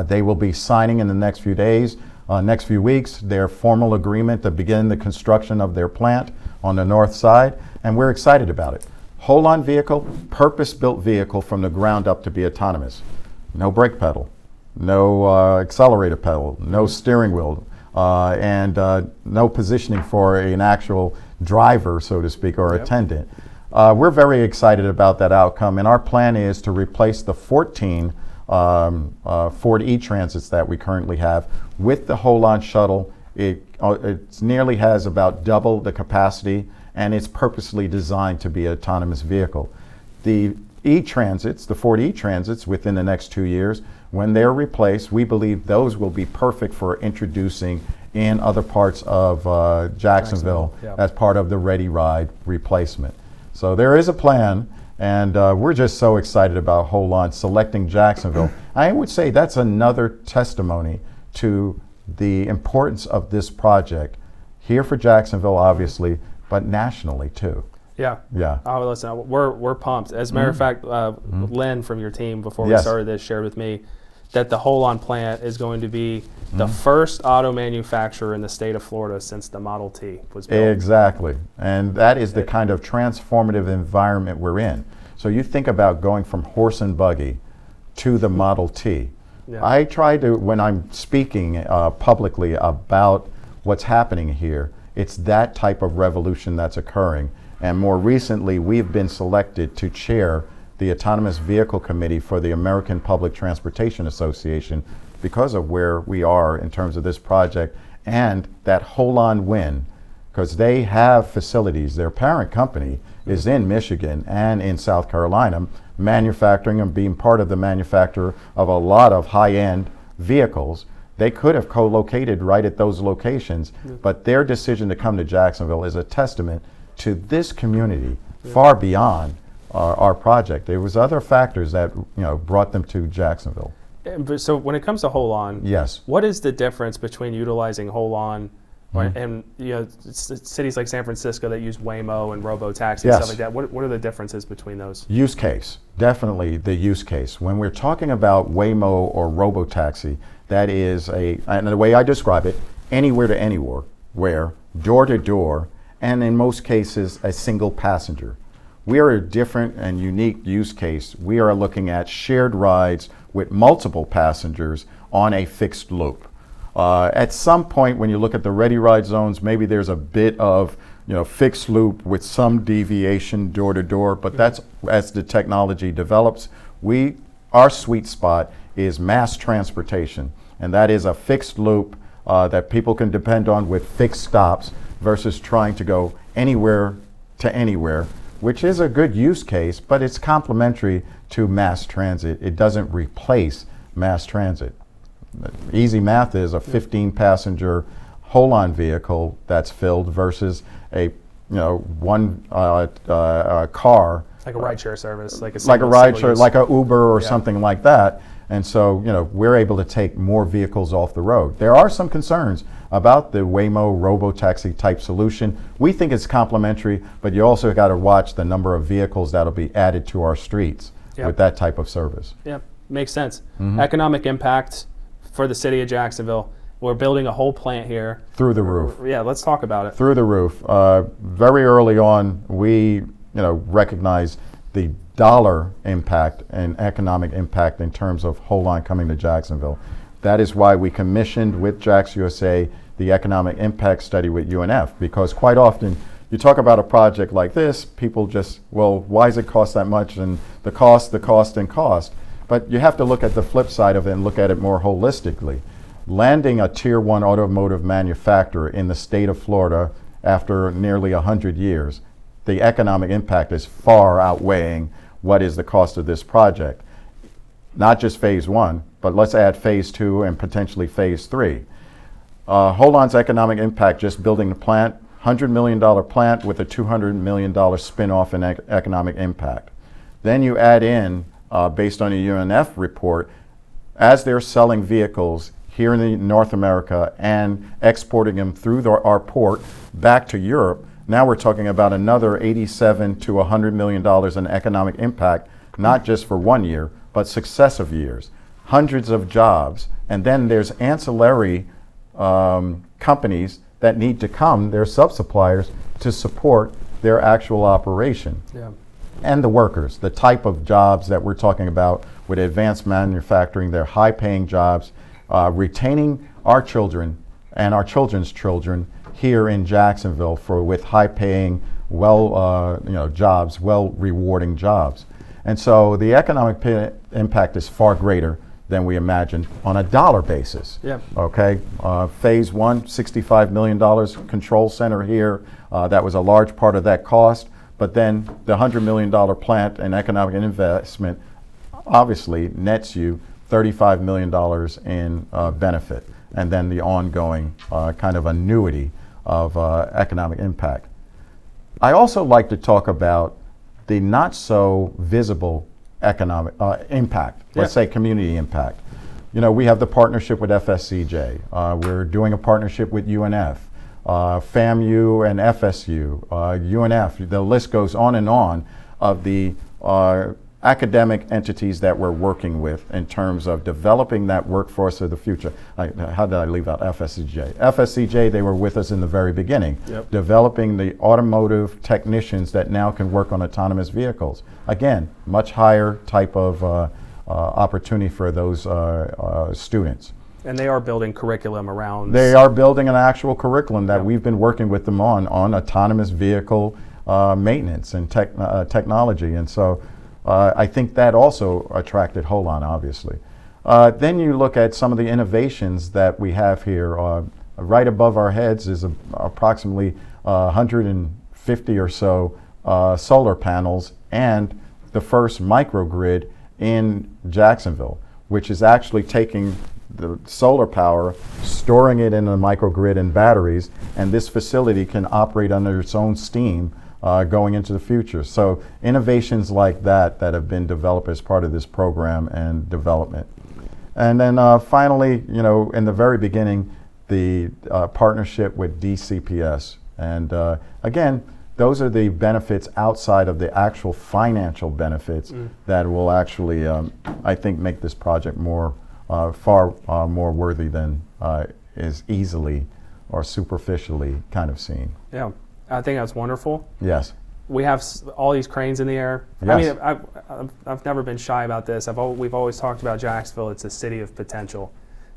They will be signing in the next few days, next few weeks, their formal agreement to begin the construction of their plant on the north side, and we're excited about it. HOLON vehicle, purpose-built vehicle from the ground up to be autonomous. No brake pedal, no accelerator pedal, no steering wheel, and no positioning for an actual driver, so to speak, or attendant. We're very excited about that outcome, and our plan is to replace the 14 Ford E-Transits that we currently have with the HOLON shuttle. It nearly has about double the capacity, and it's purposely designed to be an autonomous vehicle. The E-Transits, the Ford E-Transits, within the next 2 years, when they're replaced, we believe those will be perfect for introducing in other parts of Jacksonville as part of the Ready Ride replacement. So there is a plan, and we're just so excited about HOLON selecting Jacksonville. I would say that's another testimony to the importance of this project here for Jacksonville, obviously, but nationally too. Yeah. Oh, listen, we're pumped. As a matter of fact, Lynn from your team, before we started this, shared with me that the HOLON plant is going to be the first auto manufacturer in the state of Florida since the Model T was built. Exactly. And that is the kind of transformative environment we're in. So you think about going from horse and buggy to the Model T. I try to, when I'm speaking publicly about what's happening here, it's that type of revolution that's occurring. And more recently, we've been selected to chair the Autonomous Vehicle Committee for the American Public Transportation Association because of where we are in terms of this project and that HOLON win, because they have facilities. Their parent company is in Michigan and in South Carolina, manufacturing and being part of the manufacturer of a lot of high-end vehicles. They could have co-located right at those locations, but their decision to come to Jacksonville is a testament to this community far beyond our project. There was other factors that brought them to Jacksonville. So when it comes to HOLON, what is the difference between utilizing HOLON and cities like San Francisco that use Waymo and robo-taxi and stuff like that? What are the differences between those? Use case, definitely the use case. When we're talking about Waymo or robo-taxi, that is and the way I describe it, anywhere to anywhere, where door to door, and in most cases a single passenger. We are a different and unique use case. We are looking at shared rides with multiple passengers on a fixed loop. At some point, when you look at the Ready Ride zones, maybe there's a bit of fixed loop with some deviation door to door, but that's as the technology develops. Our sweet spot is mass transportation, and that is a fixed loop that people can depend on with fixed stops versus trying to go anywhere to anywhere which is a good use case, but it's complementary to mass transit. It doesn't replace mass transit. Easy math is a 15-passenger HOLON vehicle that's filled versus a one car. Like a rideshare service, like a rideshare, like a Uber or something like that. And so, we're able to take more vehicles off the road. There are some concerns about the Waymo robo-taxi type solution. We think it's complementary, but you also got to watch the number of vehicles that'll be added to our streets with that type of service. Yeah, makes sense. Economic impact for the city of Jacksonville. We're building a whole plant here. Through the roof. Yeah, let's talk about it. Through the roof. Very early on, we recognized the dollar impact and economic impact in terms of HOLON coming to Jacksonville. That is why we commissioned with Jax USA the economic impact study with UNF, because quite often you talk about a project like this, people just, well, why does it cost that much? And the cost. But you have to look at the flip side of it and look at it more holistically. Landing a tier 1 automotive manufacturer in the state of Florida after nearly 100 years, the economic impact is far outweighing what is the cost of this project. Not just phase 1, but let's add phase 2 and potentially phase 3. HOLON's economic impact, just building the plant, $100 million plant with a $200 million spin-off in economic impact. Then you add in, based on a UNF report, as they're selling vehicles here in North America and exporting them through our port back to Europe, now we're talking about another $87 to $100 million in economic impact, not just for 1 year, but successive years. Hundreds of jobs. And then there's ancillary companies that need to come, their sub-suppliers, to support their actual operation. Yeah. And the workers, the type of jobs that we're talking about with advanced manufacturing, they're high-paying jobs, retaining our children and our children's children here in Jacksonville with high-paying, jobs, well-rewarding jobs. And so the economic impact is far greater than we imagined on a dollar basis. Yeah. Okay. Phase 1, $65 million control center here. That was a large part of that cost. But then the $100 million plant and economic investment obviously nets you $35 million in benefit, and then the ongoing kind of annuity of economic impact. I also like to talk about the not so visible economic impact, let's say community impact. We have the partnership with FSCJ. We're doing a partnership with UNF, FAMU and FSU, UNF. The list goes on and on of the academic entities that we're working with in terms of developing that workforce of the future. How did I leave out FSCJ? FSCJ, they were with us in the very beginning, developing the automotive technicians that now can work on autonomous vehicles. Again, much higher type of opportunity for those students. And they are building curriculum around. They are building an actual curriculum that we've been working with them on autonomous vehicle maintenance and technology. And so I think that also attracted HOLON, obviously. Then you look at some of the innovations that we have here. Right above our heads is approximately 150 or so solar panels and the first microgrid in Jacksonville, which is actually taking the solar power, storing it in a microgrid and batteries, and this facility can operate under its own steam going into the future. So innovations like that have been developed as part of this program and development. And then finally, in the very beginning, the partnership with DCPS. And again, those are the benefits outside of the actual financial benefits that will actually, I think, make this project far more worthy than is easily or superficially kind of seen. Yeah. I think that's wonderful. Yes. We have all these cranes in the air. Yes. I mean, I've never been shy about this. We've always talked about Jacksonville. It's a city of potential.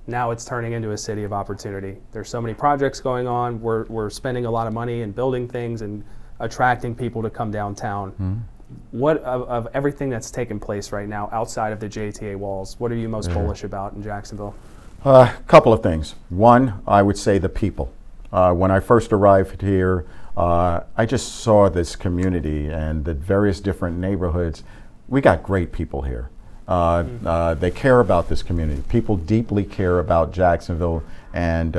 Now it's turning into a city of opportunity. There's so many projects going on. We're spending a lot of money and building things and attracting people to come downtown. What of everything that's taken place right now outside of the JTA walls, what are you most bullish about in Jacksonville? A couple of things. One, I would say the people. When I first arrived here, I just saw this community and the various different neighborhoods. We got great people here. They care about this community. People deeply care about Jacksonville and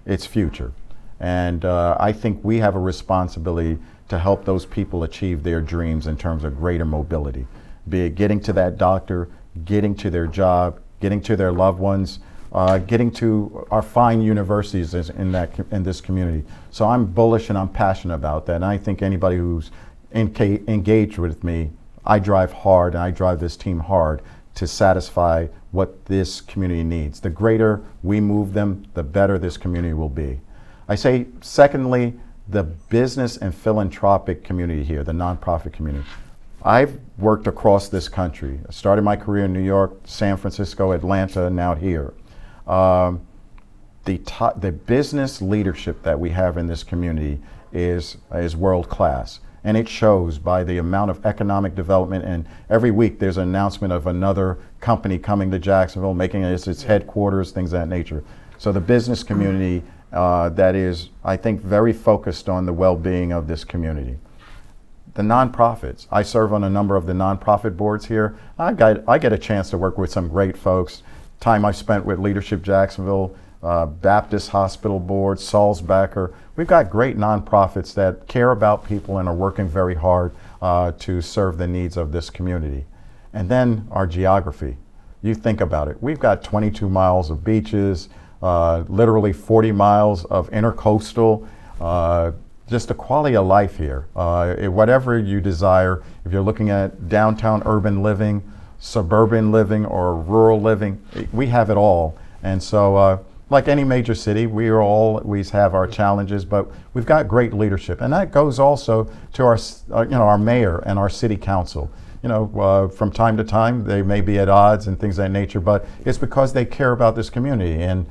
its future. And I think we have a responsibility to help those people achieve their dreams in terms of greater mobility, be it getting to that doctor, getting to their job, getting to their loved ones, getting to our fine universities in this community. So I'm bullish and I'm passionate about that. And I think anybody who's engaged with me, I drive hard and I drive this team hard to satisfy what this community needs. The greater we move them, the better this community will be. I say, secondly, the business and philanthropic community here, the nonprofit community. I've worked across this country. I started my career in New York, San Francisco, Atlanta, and now here. The business leadership that we have in this community is world class. And it shows by the amount of economic development, and every week there's an announcement of another company coming to Jacksonville, making it its headquarters, things of that nature. So the business community that is, I think, very focused on the well-being of this community. The nonprofits. I serve on a number of the nonprofit boards here. I get a chance to work with some great folks. Time I spent with Leadership Jacksonville, Baptist Hospital Board, Salzbacher. We've got great nonprofits that care about people and are working very hard to serve the needs of this community. And then our geography. You think about it. We've got 22 miles of beaches, literally 40 miles of intercoastal, just the quality of life here. Whatever you desire, if you're looking at downtown urban living, suburban living, or rural living, we have it all. And so, like any major city, we always have our challenges, but we've got great leadership. And that goes also to our mayor and our city council. From time to time, they may be at odds and things of that nature, but it's because they care about this community. And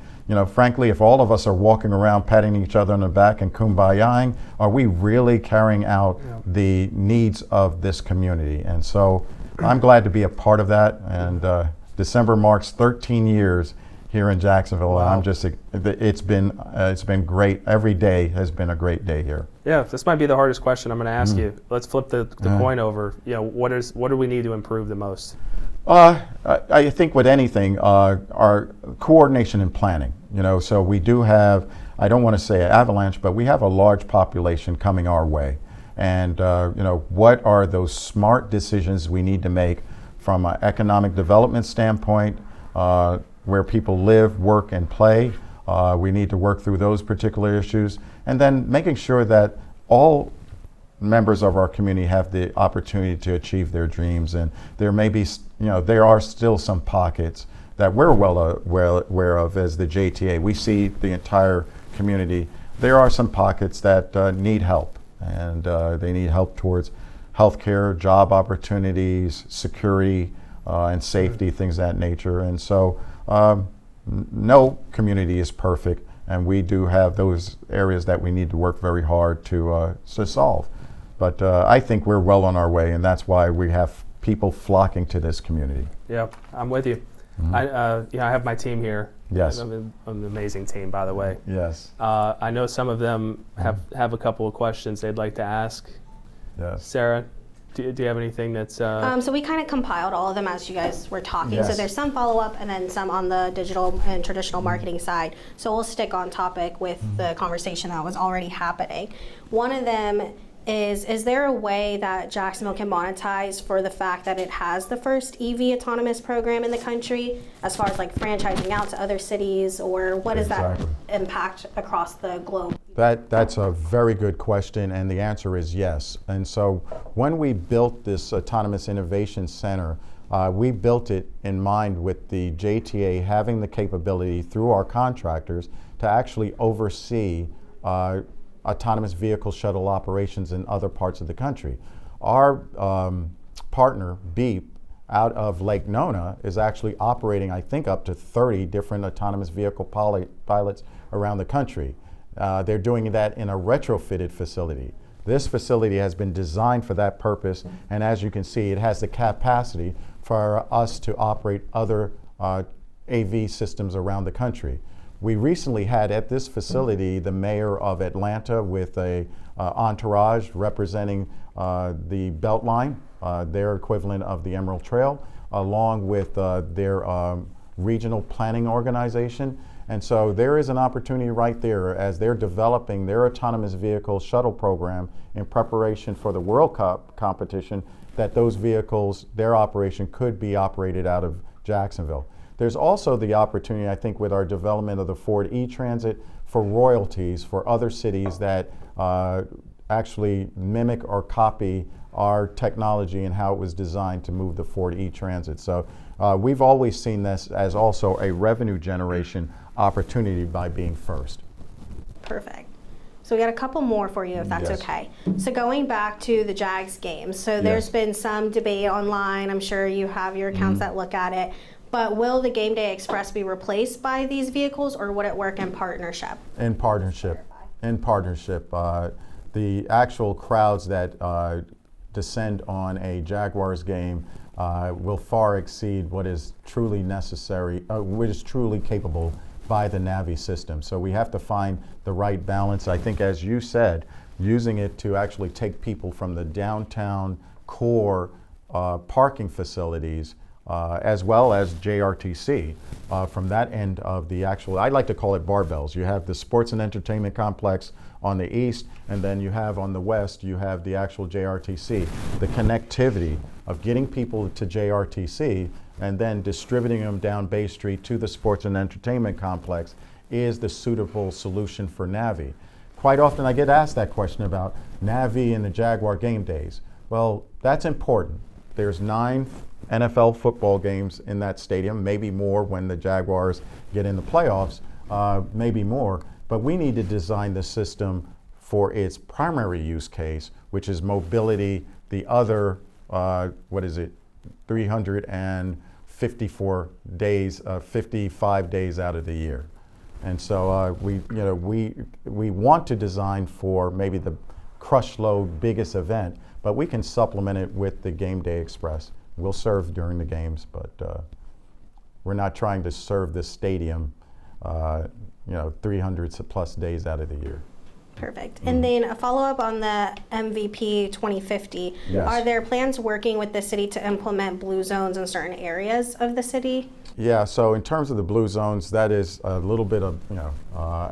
frankly, if all of us are walking around patting each other on the back and kumbayaing, are we really carrying out the needs of this community? And so I'm glad to be a part of that. And December marks 13 years here in Jacksonville. Wow. And I'm just, it's been great. Every day has been a great day here. Yeah, this might be the hardest question I'm going to ask you. Let's flip the coin over. What do we need to improve the most? I think with anything, our coordination and planning. So we do have, I don't want to say an avalanche, but we have a large population coming our way. And what are those smart decisions we need to make from an economic development standpoint, where people live, work, and play. We need to work through those particular issues, and then making sure that all members of our community have the opportunity to achieve their dreams. And there may be, there are still some pockets that we're well aware of as the JTA. We see the entire community. There are some pockets that need help, and they need help towards healthcare, job opportunities, security, and safety, things of that nature. And so no community is perfect, and we do have those areas that we need to work very hard to solve. But I think we're well on our way, and that's why we have people flocking to this community. Yeah, I'm with you. Mm-hmm. I have my team here. Yes. I'm an amazing team, by the way. Yes. I know some of them have a couple of questions they'd like to ask. Yes. Sarah, do you have anything that's... So we kind of compiled all of them as you guys were talking. Yes. So there's some follow-up and then some on the digital and traditional marketing side. So we'll stick on topic with the conversation that was already happening. One of them is there a way that Jacksonville can monetize for the fact that it has the first EV autonomous program in the country, as far as like franchising out to other cities, or what does that impact across the globe? That's a very good question, and the answer is yes. And so when we built this Autonomous Innovation Center, we built it in mind with the JTA having the capability through our contractors to actually oversee autonomous vehicle shuttle operations in other parts of the country. Our partner, Beep, out of Lake Nona, is actually operating, I think, up to 30 different autonomous vehicle pilots around the country. They're doing that in a retrofitted facility. This facility has been designed for that purpose, and as you can see, it has the capacity for us to operate other AV systems around the country. We recently had at this facility the mayor of Atlanta with a entourage representing the Beltline, their equivalent of the Emerald Trail, along with their regional planning organization. And so there is an opportunity right there as they're developing their autonomous vehicle shuttle program in preparation for the World Cup competition, that those vehicles, their operation could be operated out of Jacksonville. There's also the opportunity, I think, with our development of the Ford E-Transit for royalties for other cities that actually mimic or copy our technology and how it was designed to move the Ford E-Transit. So we've always seen this as also a revenue generation opportunity by being first. Perfect. So we got a couple more for you, if that's okay. So going back to the Jags games, so there's been some debate online. I'm sure you have your accounts that look at it. But will the Game Day Express be replaced by these vehicles, or would it work in partnership? In partnership. In partnership. The actual crowds that descend on a Jaguars game will far exceed what is truly necessary, what is truly capable by the NAVI system. So we have to find the right balance. I think, as you said, using it to actually take people from the downtown core parking facilities as well as JRTC from that end of the actual, I like to call it barbells. You have the sports and entertainment complex on the east, and then you have on the west, you have the actual JRTC. The connectivity of getting people to JRTC and then distributing them down Bay Street to the sports and entertainment complex is the suitable solution for NAVI. Quite often I get asked that question about NAVI and the Jaguar game days. Well, that's important. There's 9 NFL football games in that stadium, maybe more when the Jaguars get in the playoffs, maybe more. But we need to design the system for its primary use case, which is mobility, the other, 354 days, 55 days out of the year. And so we want to design for maybe the crush load biggest event, but we can supplement it with the Game Day Express. We'll serve during the games, but we're not trying to serve the stadium 300 plus days out of the year. Perfect. And then a follow-up on the MVP 2050. Yes. Are there plans working with the city to implement blue zones in certain areas of the city? Yeah, so in terms of the blue zones, that is a little bit of,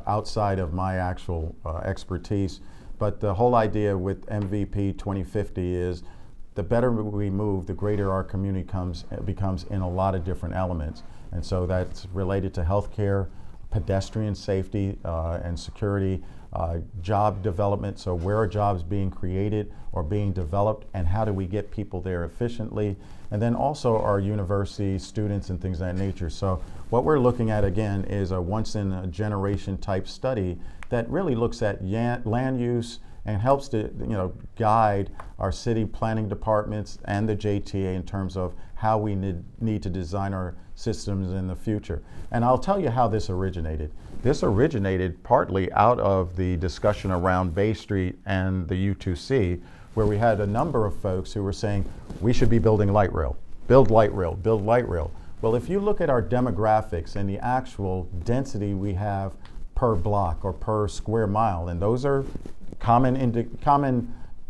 outside of my actual expertise. But the whole idea with MVP 2050 is the better we move, the greater our community becomes in a lot of different elements. And so that's related to healthcare, pedestrian safety and security, job development, so where are jobs being created or being developed, and how do we get people there efficiently, and then also our university students and things of that nature. So what we're looking at again is a once-in-a-generation type study that really looks at land use and helps to guide our city planning departments and the JTA in terms of how we need to design our systems in the future. And I'll tell you how this originated. This originated partly out of the discussion around Bay Street and the U2C, where we had a number of folks who were saying, we should be building light rail, build light rail, build light rail. Well, if you look at our demographics and the actual density we have per block or per square mile, and those are common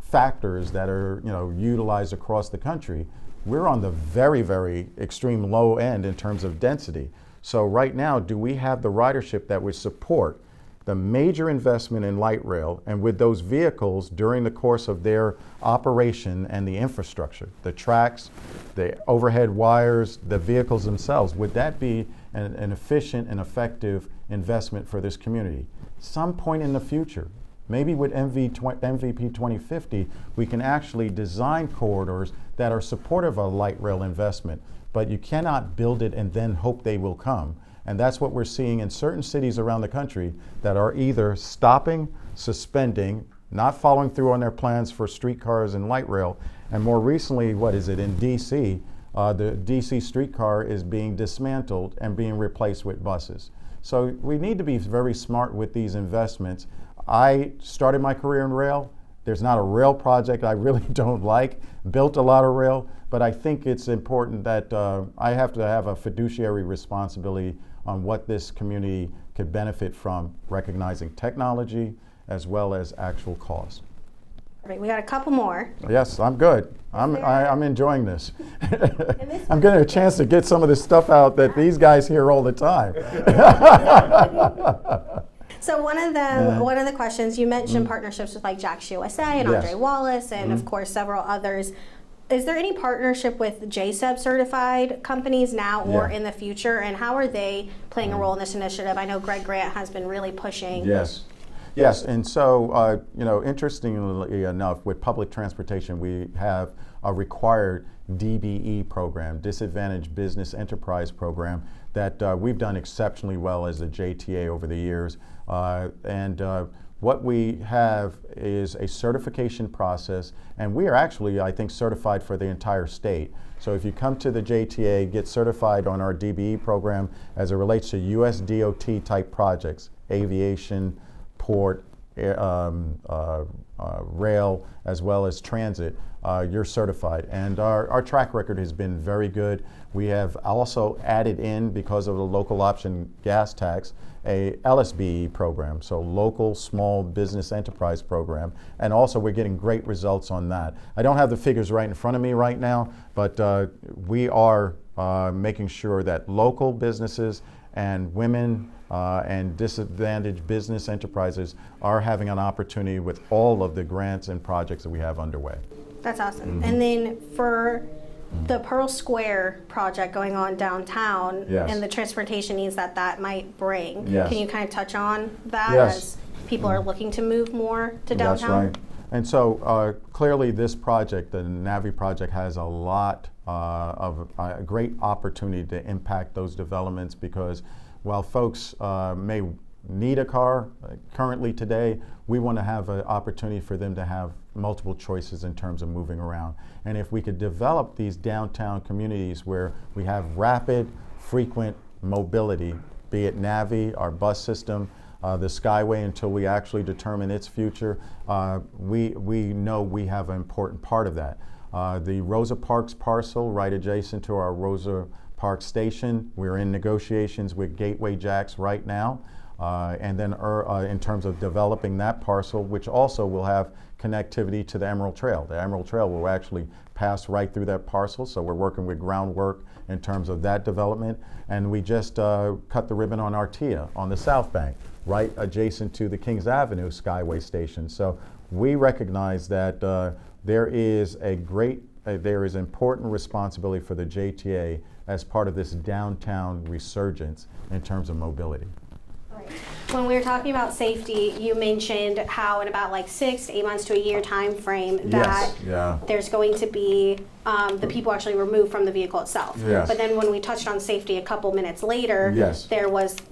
factors that are utilized across the country, we're on the very, very extreme low end in terms of density. So right now, do we have the ridership that would support the major investment in light rail, and with those vehicles during the course of their operation and the infrastructure, the tracks, the overhead wires, the vehicles themselves, would that be an efficient and effective investment for this community? Some point in the future, maybe with MVP 2050, we can actually design corridors that are supportive of light rail investment, but you cannot build it and then hope they will come. And that's what we're seeing in certain cities around the country that are either stopping, suspending, not following through on their plans for streetcars and light rail. And more recently, in DC, the DC streetcar is being dismantled and being replaced with buses. So we need to be very smart with these investments. I started my career in rail. There's not a rail project I really don't like, built a lot of rail, but I think it's important that I have to have a fiduciary responsibility on what this community could benefit from recognizing technology as well as actual cost. All right, we got a couple more. Yes, I'm good. I'm enjoying this. I'm getting a chance to get some of this stuff out that these guys hear all the time. So one of the questions, you mentioned partnerships with like Jax USA and Yes. Andre Wallace and of course several others. Is there any partnership with JSEB certified companies now or in the future, and how are they playing a role in this initiative? I know Greg Grant has been really pushing. Yes, and so, interestingly enough, with public transportation, we have a required DBE program, Disadvantaged Business Enterprise Program, that we've done exceptionally well as a JTA over the years. What we have is a certification process, and we are actually, I think, certified for the entire state. So if you come to the JTA, get certified on our DBE program as it relates to US DOT type projects, aviation, port, rail, as well as transit, you're certified. And our track record has been very good. We have also added in, because of the local option gas tax, a LSBE program, so local small business enterprise program, and also we're getting great results on that. I don't have the figures right in front of me right now, but we are making sure that local businesses and women and disadvantaged business enterprises are having an opportunity with all of the grants and projects that we have underway. That's awesome. And then for the Pearl Square project going on downtown and the transportation needs that might bring, can you kind of touch on that as people are looking to move more to downtown? That's right. And so clearly this project, the NAVI project, has a lot of a great opportunity to impact those developments, because while folks may need a car currently today, we want to have an opportunity for them to have multiple choices in terms of moving around. And if we could develop these downtown communities where we have rapid, frequent mobility, be it NAVI, our bus system, the Skyway, until we actually determine its future, we know we have an important part of that. The Rosa Parks parcel right adjacent to our Rosa Parks station, we're in negotiations with Gateway Jax right now. And then in terms of developing that parcel, which also will have connectivity to the Emerald Trail. The Emerald Trail will actually pass right through that parcel, so we're working with groundwork in terms of that development. And we just cut the ribbon on Artea on the South Bank, right adjacent to the Kings Avenue Skyway station. So we recognize that there is important responsibility for the JTA as part of this downtown resurgence in terms of mobility. When we were talking about safety, you mentioned how in about like 6 to 8 months to a year time frame that there's going to be the people actually removed from the vehicle itself. But then when we touched on safety a couple minutes later,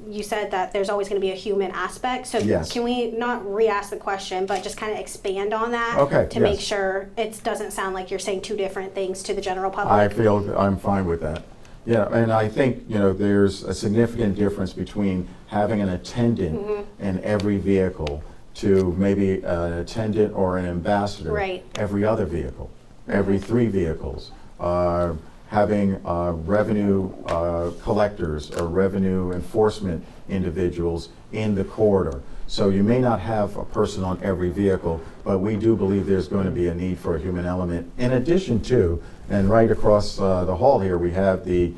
you said that there's always going to be a human aspect. So can we not re-ask the question, but just kind of expand on that to make sure it doesn't sound like you're saying two different things to the general public? I feel I'm fine with that. Yeah, and I think there's a significant difference between having an attendant in every vehicle to maybe an attendant or an ambassador every other vehicle, every 3 vehicles. Having revenue collectors or revenue enforcement individuals in the corridor. So you may not have a person on every vehicle, but we do believe there's going to be a need for a human element. In addition to, and right across the hall here, we have the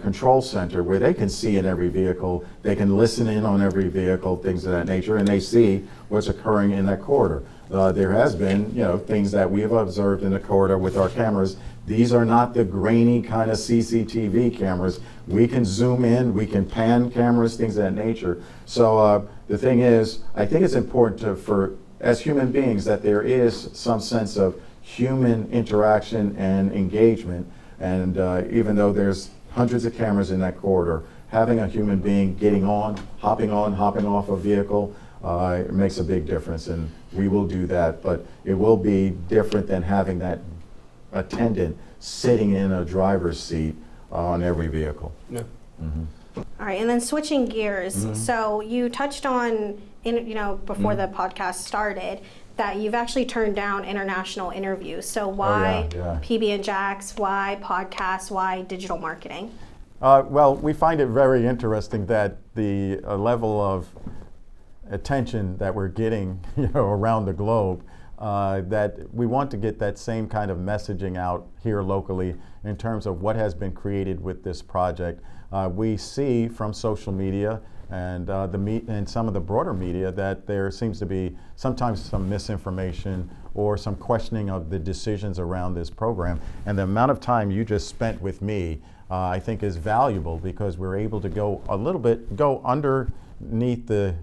control center where they can see in every vehicle, they can listen in on every vehicle, things of that nature, and they see what's occurring in that corridor. There has been, things that we have observed in the corridor with our cameras. These are not the grainy kind of CCTV cameras. We can zoom in, we can pan cameras, things of that nature. So the thing is, I think it's important for, as human beings, that there is some sense of human interaction and engagement. And even though there's hundreds of cameras in that corridor, having a human being getting on, hopping off a vehicle, it makes a big difference, and we will do that. But it will be different than having that attendant sitting in a driver's seat on every vehicle. All right, and then switching gears. So you touched on, before the podcast started, that you've actually turned down international interviews. So why PB and Jax? Why podcasts? Why digital marketing? Well, we find it very interesting that the level of attention that we're getting, around the globe, that we want to get that same kind of messaging out here locally in terms of what has been created with this project. We see from social media and and some of the broader media that there seems to be sometimes some misinformation or some questioning of the decisions around this program. And the amount of time you just spent with me, I think, is valuable because we're able to go a little bit, go underneath the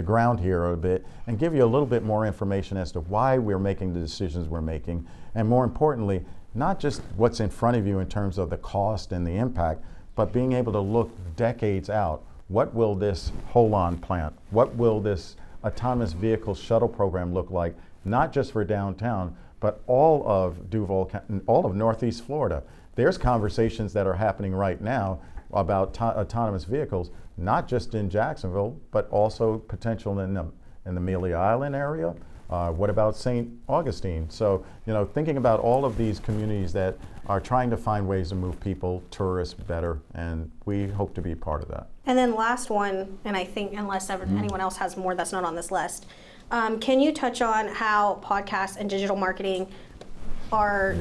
ground here a bit and give you a little bit more information as to why we're making the decisions we're making, and more importantly, not just what's in front of you in terms of the cost and the impact, but being able to look decades out. What will this HOLON plant, what will this autonomous vehicle shuttle program look like, not just for downtown, but all of Duval, all of Northeast Florida? There's conversations that are happening right now about autonomous vehicles, not just in Jacksonville, but also potential in the Amelia Island area. What about St. Augustine? So, thinking about all of these communities that are trying to find ways to move people, tourists better, and we hope to be part of that. And then last one, and I think unless anyone else has more that's not on this list, can you touch on how podcasts and digital marketing are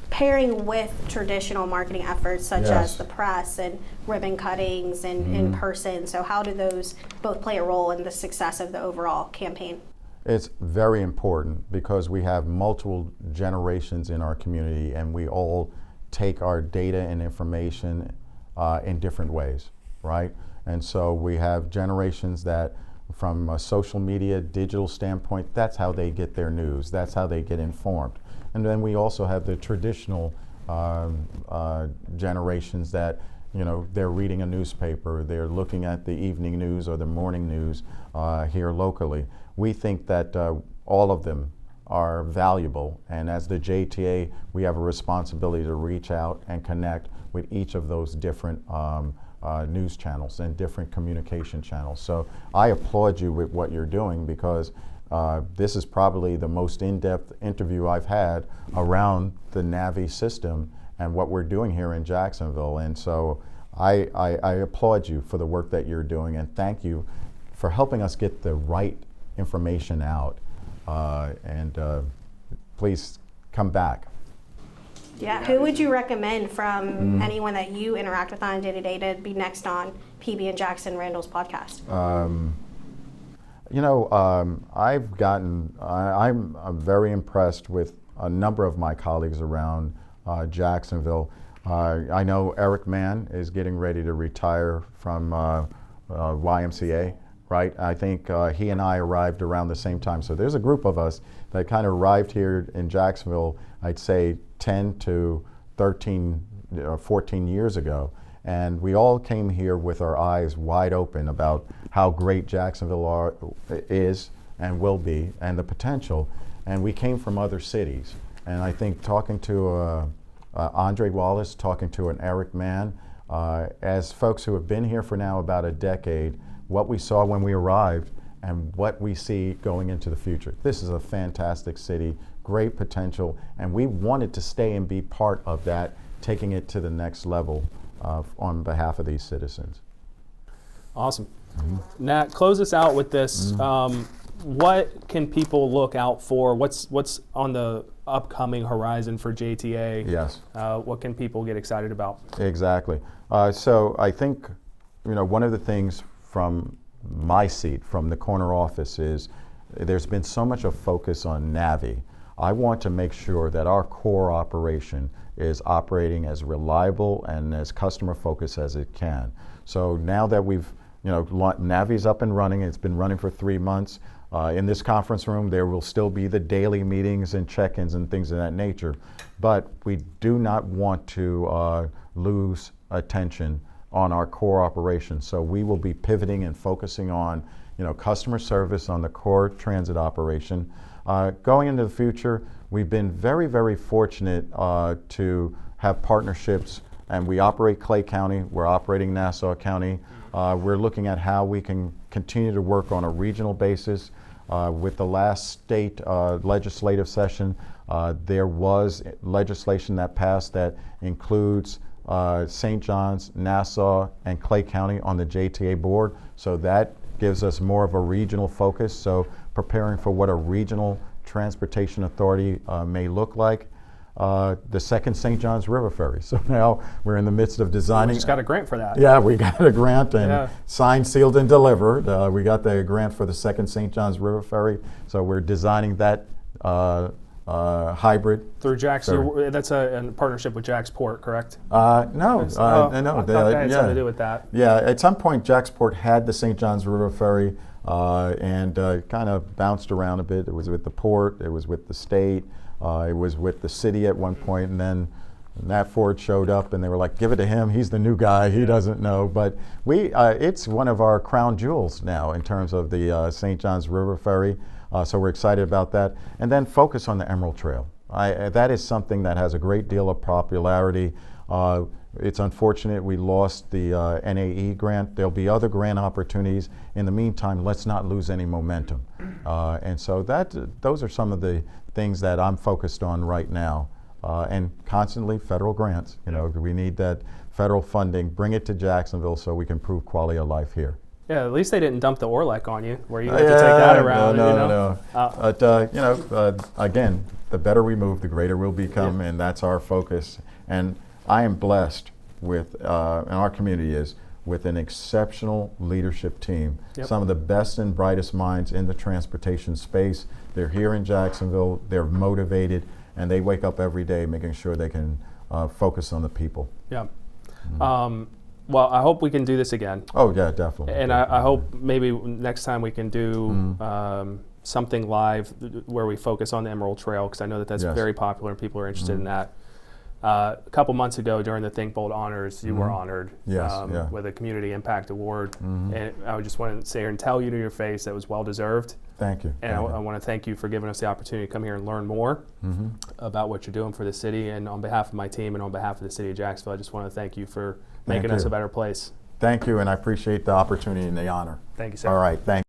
pairing with traditional marketing efforts such as the press and ribbon cuttings and in person? So how do those both play a role in the success of the overall campaign? It's very important because we have multiple generations in our community and we all take our data and information in different ways, right? And so we have generations that from a social media, digital standpoint, that's how they get their news, that's how they get informed. And then we also have the traditional generations that, they're reading a newspaper, they're looking at the evening news or the morning news here locally. We think that all of them are valuable, and as the JTA, we have a responsibility to reach out and connect with each of those different news channels and different communication channels. So I applaud you with what you're doing because this is probably the most in-depth interview I've had around the NAVI system and what we're doing here in Jacksonville. And so I applaud you for the work that you're doing, and thank you for helping us get the right information out. And please come back. Yeah, who would you recommend from anyone that you interact with on a day-to-day to be next on PB and Jax and Randall's podcast? I'm very impressed with a number of my colleagues around Jacksonville. I know Eric Mann is getting ready to retire from YMCA, right? I think he and I arrived around the same time. So there's a group of us that kind of arrived here in Jacksonville, I'd say 10 to 13, 14 years ago. And we all came here with our eyes wide open about how great Jacksonville is and will be and the potential. And we came from other cities. And I think talking to Andre Wallace, talking to an Eric Mann, as folks who have been here for now about a decade, what we saw when we arrived and what we see going into the future. This is a fantastic city, great potential, and we wanted to stay and be part of that, taking it to the next level on behalf of these citizens. Awesome. Nat, close us out with this. What can people look out for? What's on the upcoming horizon for JTA? Yes. What can people get excited about? Exactly. So I think, one of the things from my seat, from the corner office, is there's been so much of focus on NAVI. I want to make sure that our core operation is operating as reliable and as customer focused as it can. So now that we've, NAVI's up and running, it's been running for 3 months. In this conference room, there will still be the daily meetings and check-ins and things of that nature. But we do not want to lose attention on our core operations. So we will be pivoting and focusing on, customer service on the core transit operation. Going into the future, we've been very, very fortunate to have partnerships, and we operate Clay County, we're operating Nassau County. We're looking at how we can continue to work on a regional basis. With the last state legislative session, there was legislation that passed that includes St. John's, Nassau, and Clay County on the JTA board. So that gives us more of a regional focus. So preparing for what a regional transportation authority may look like. The second St. John's River Ferry. So now we're in the midst of designing. We just got a grant for that. Yeah, we got a grant and signed, sealed, and delivered. We got the grant for the second St. John's River Ferry. So we're designing that hybrid. Through Jax, that's a partnership with Jaxport, correct? No. No. I thought that had something to do with that. Yeah, at some point Jaxport had the St. John's River Ferry and kind of bounced around a bit. It was with the port, it was with the state, it was with the city at one point, and then Nat Ford showed up and they were like, give it to him, he's the new guy, he doesn't know. But it's one of our crown jewels now in terms of the St. John's River Ferry. So we're excited about that. And then focus on the Emerald Trail. That is something that has a great deal of popularity. It's unfortunate we lost the NAE grant. There'll be other grant opportunities. In the meantime, let's not lose any momentum. And so those are some of the things that I'm focused on right now. And constantly federal grants. We need that federal funding. Bring it to Jacksonville so we can improve quality of life here. Yeah, at least they didn't dump the Orlec on you, where you had to take that around. No. But again, the better we move, the greater we'll become, and that's our focus. And I am blessed with, and our community is, with an exceptional leadership team. Some of the best and brightest minds in the transportation space. They're here in Jacksonville. They're motivated, and they wake up every day making sure they can focus on the people. Yeah. Well, I hope we can do this again. Oh, yeah, definitely. And I hope maybe next time we can do something live where we focus on the Emerald Trail, because I know that's very popular and people are interested in that. A couple months ago during the Think Bold Honors, you were honored with a Community Impact Award. And I just want to say here and tell you to your face that was well-deserved. Thank you. And I want to thank you for giving us the opportunity to come here and learn more about what you're doing for the city. And on behalf of my team and on behalf of the city of Jacksonville, I just want to thank you for making us a better place. Thank you, and I appreciate the opportunity and the honor. Thank you, sir. All right, thank you.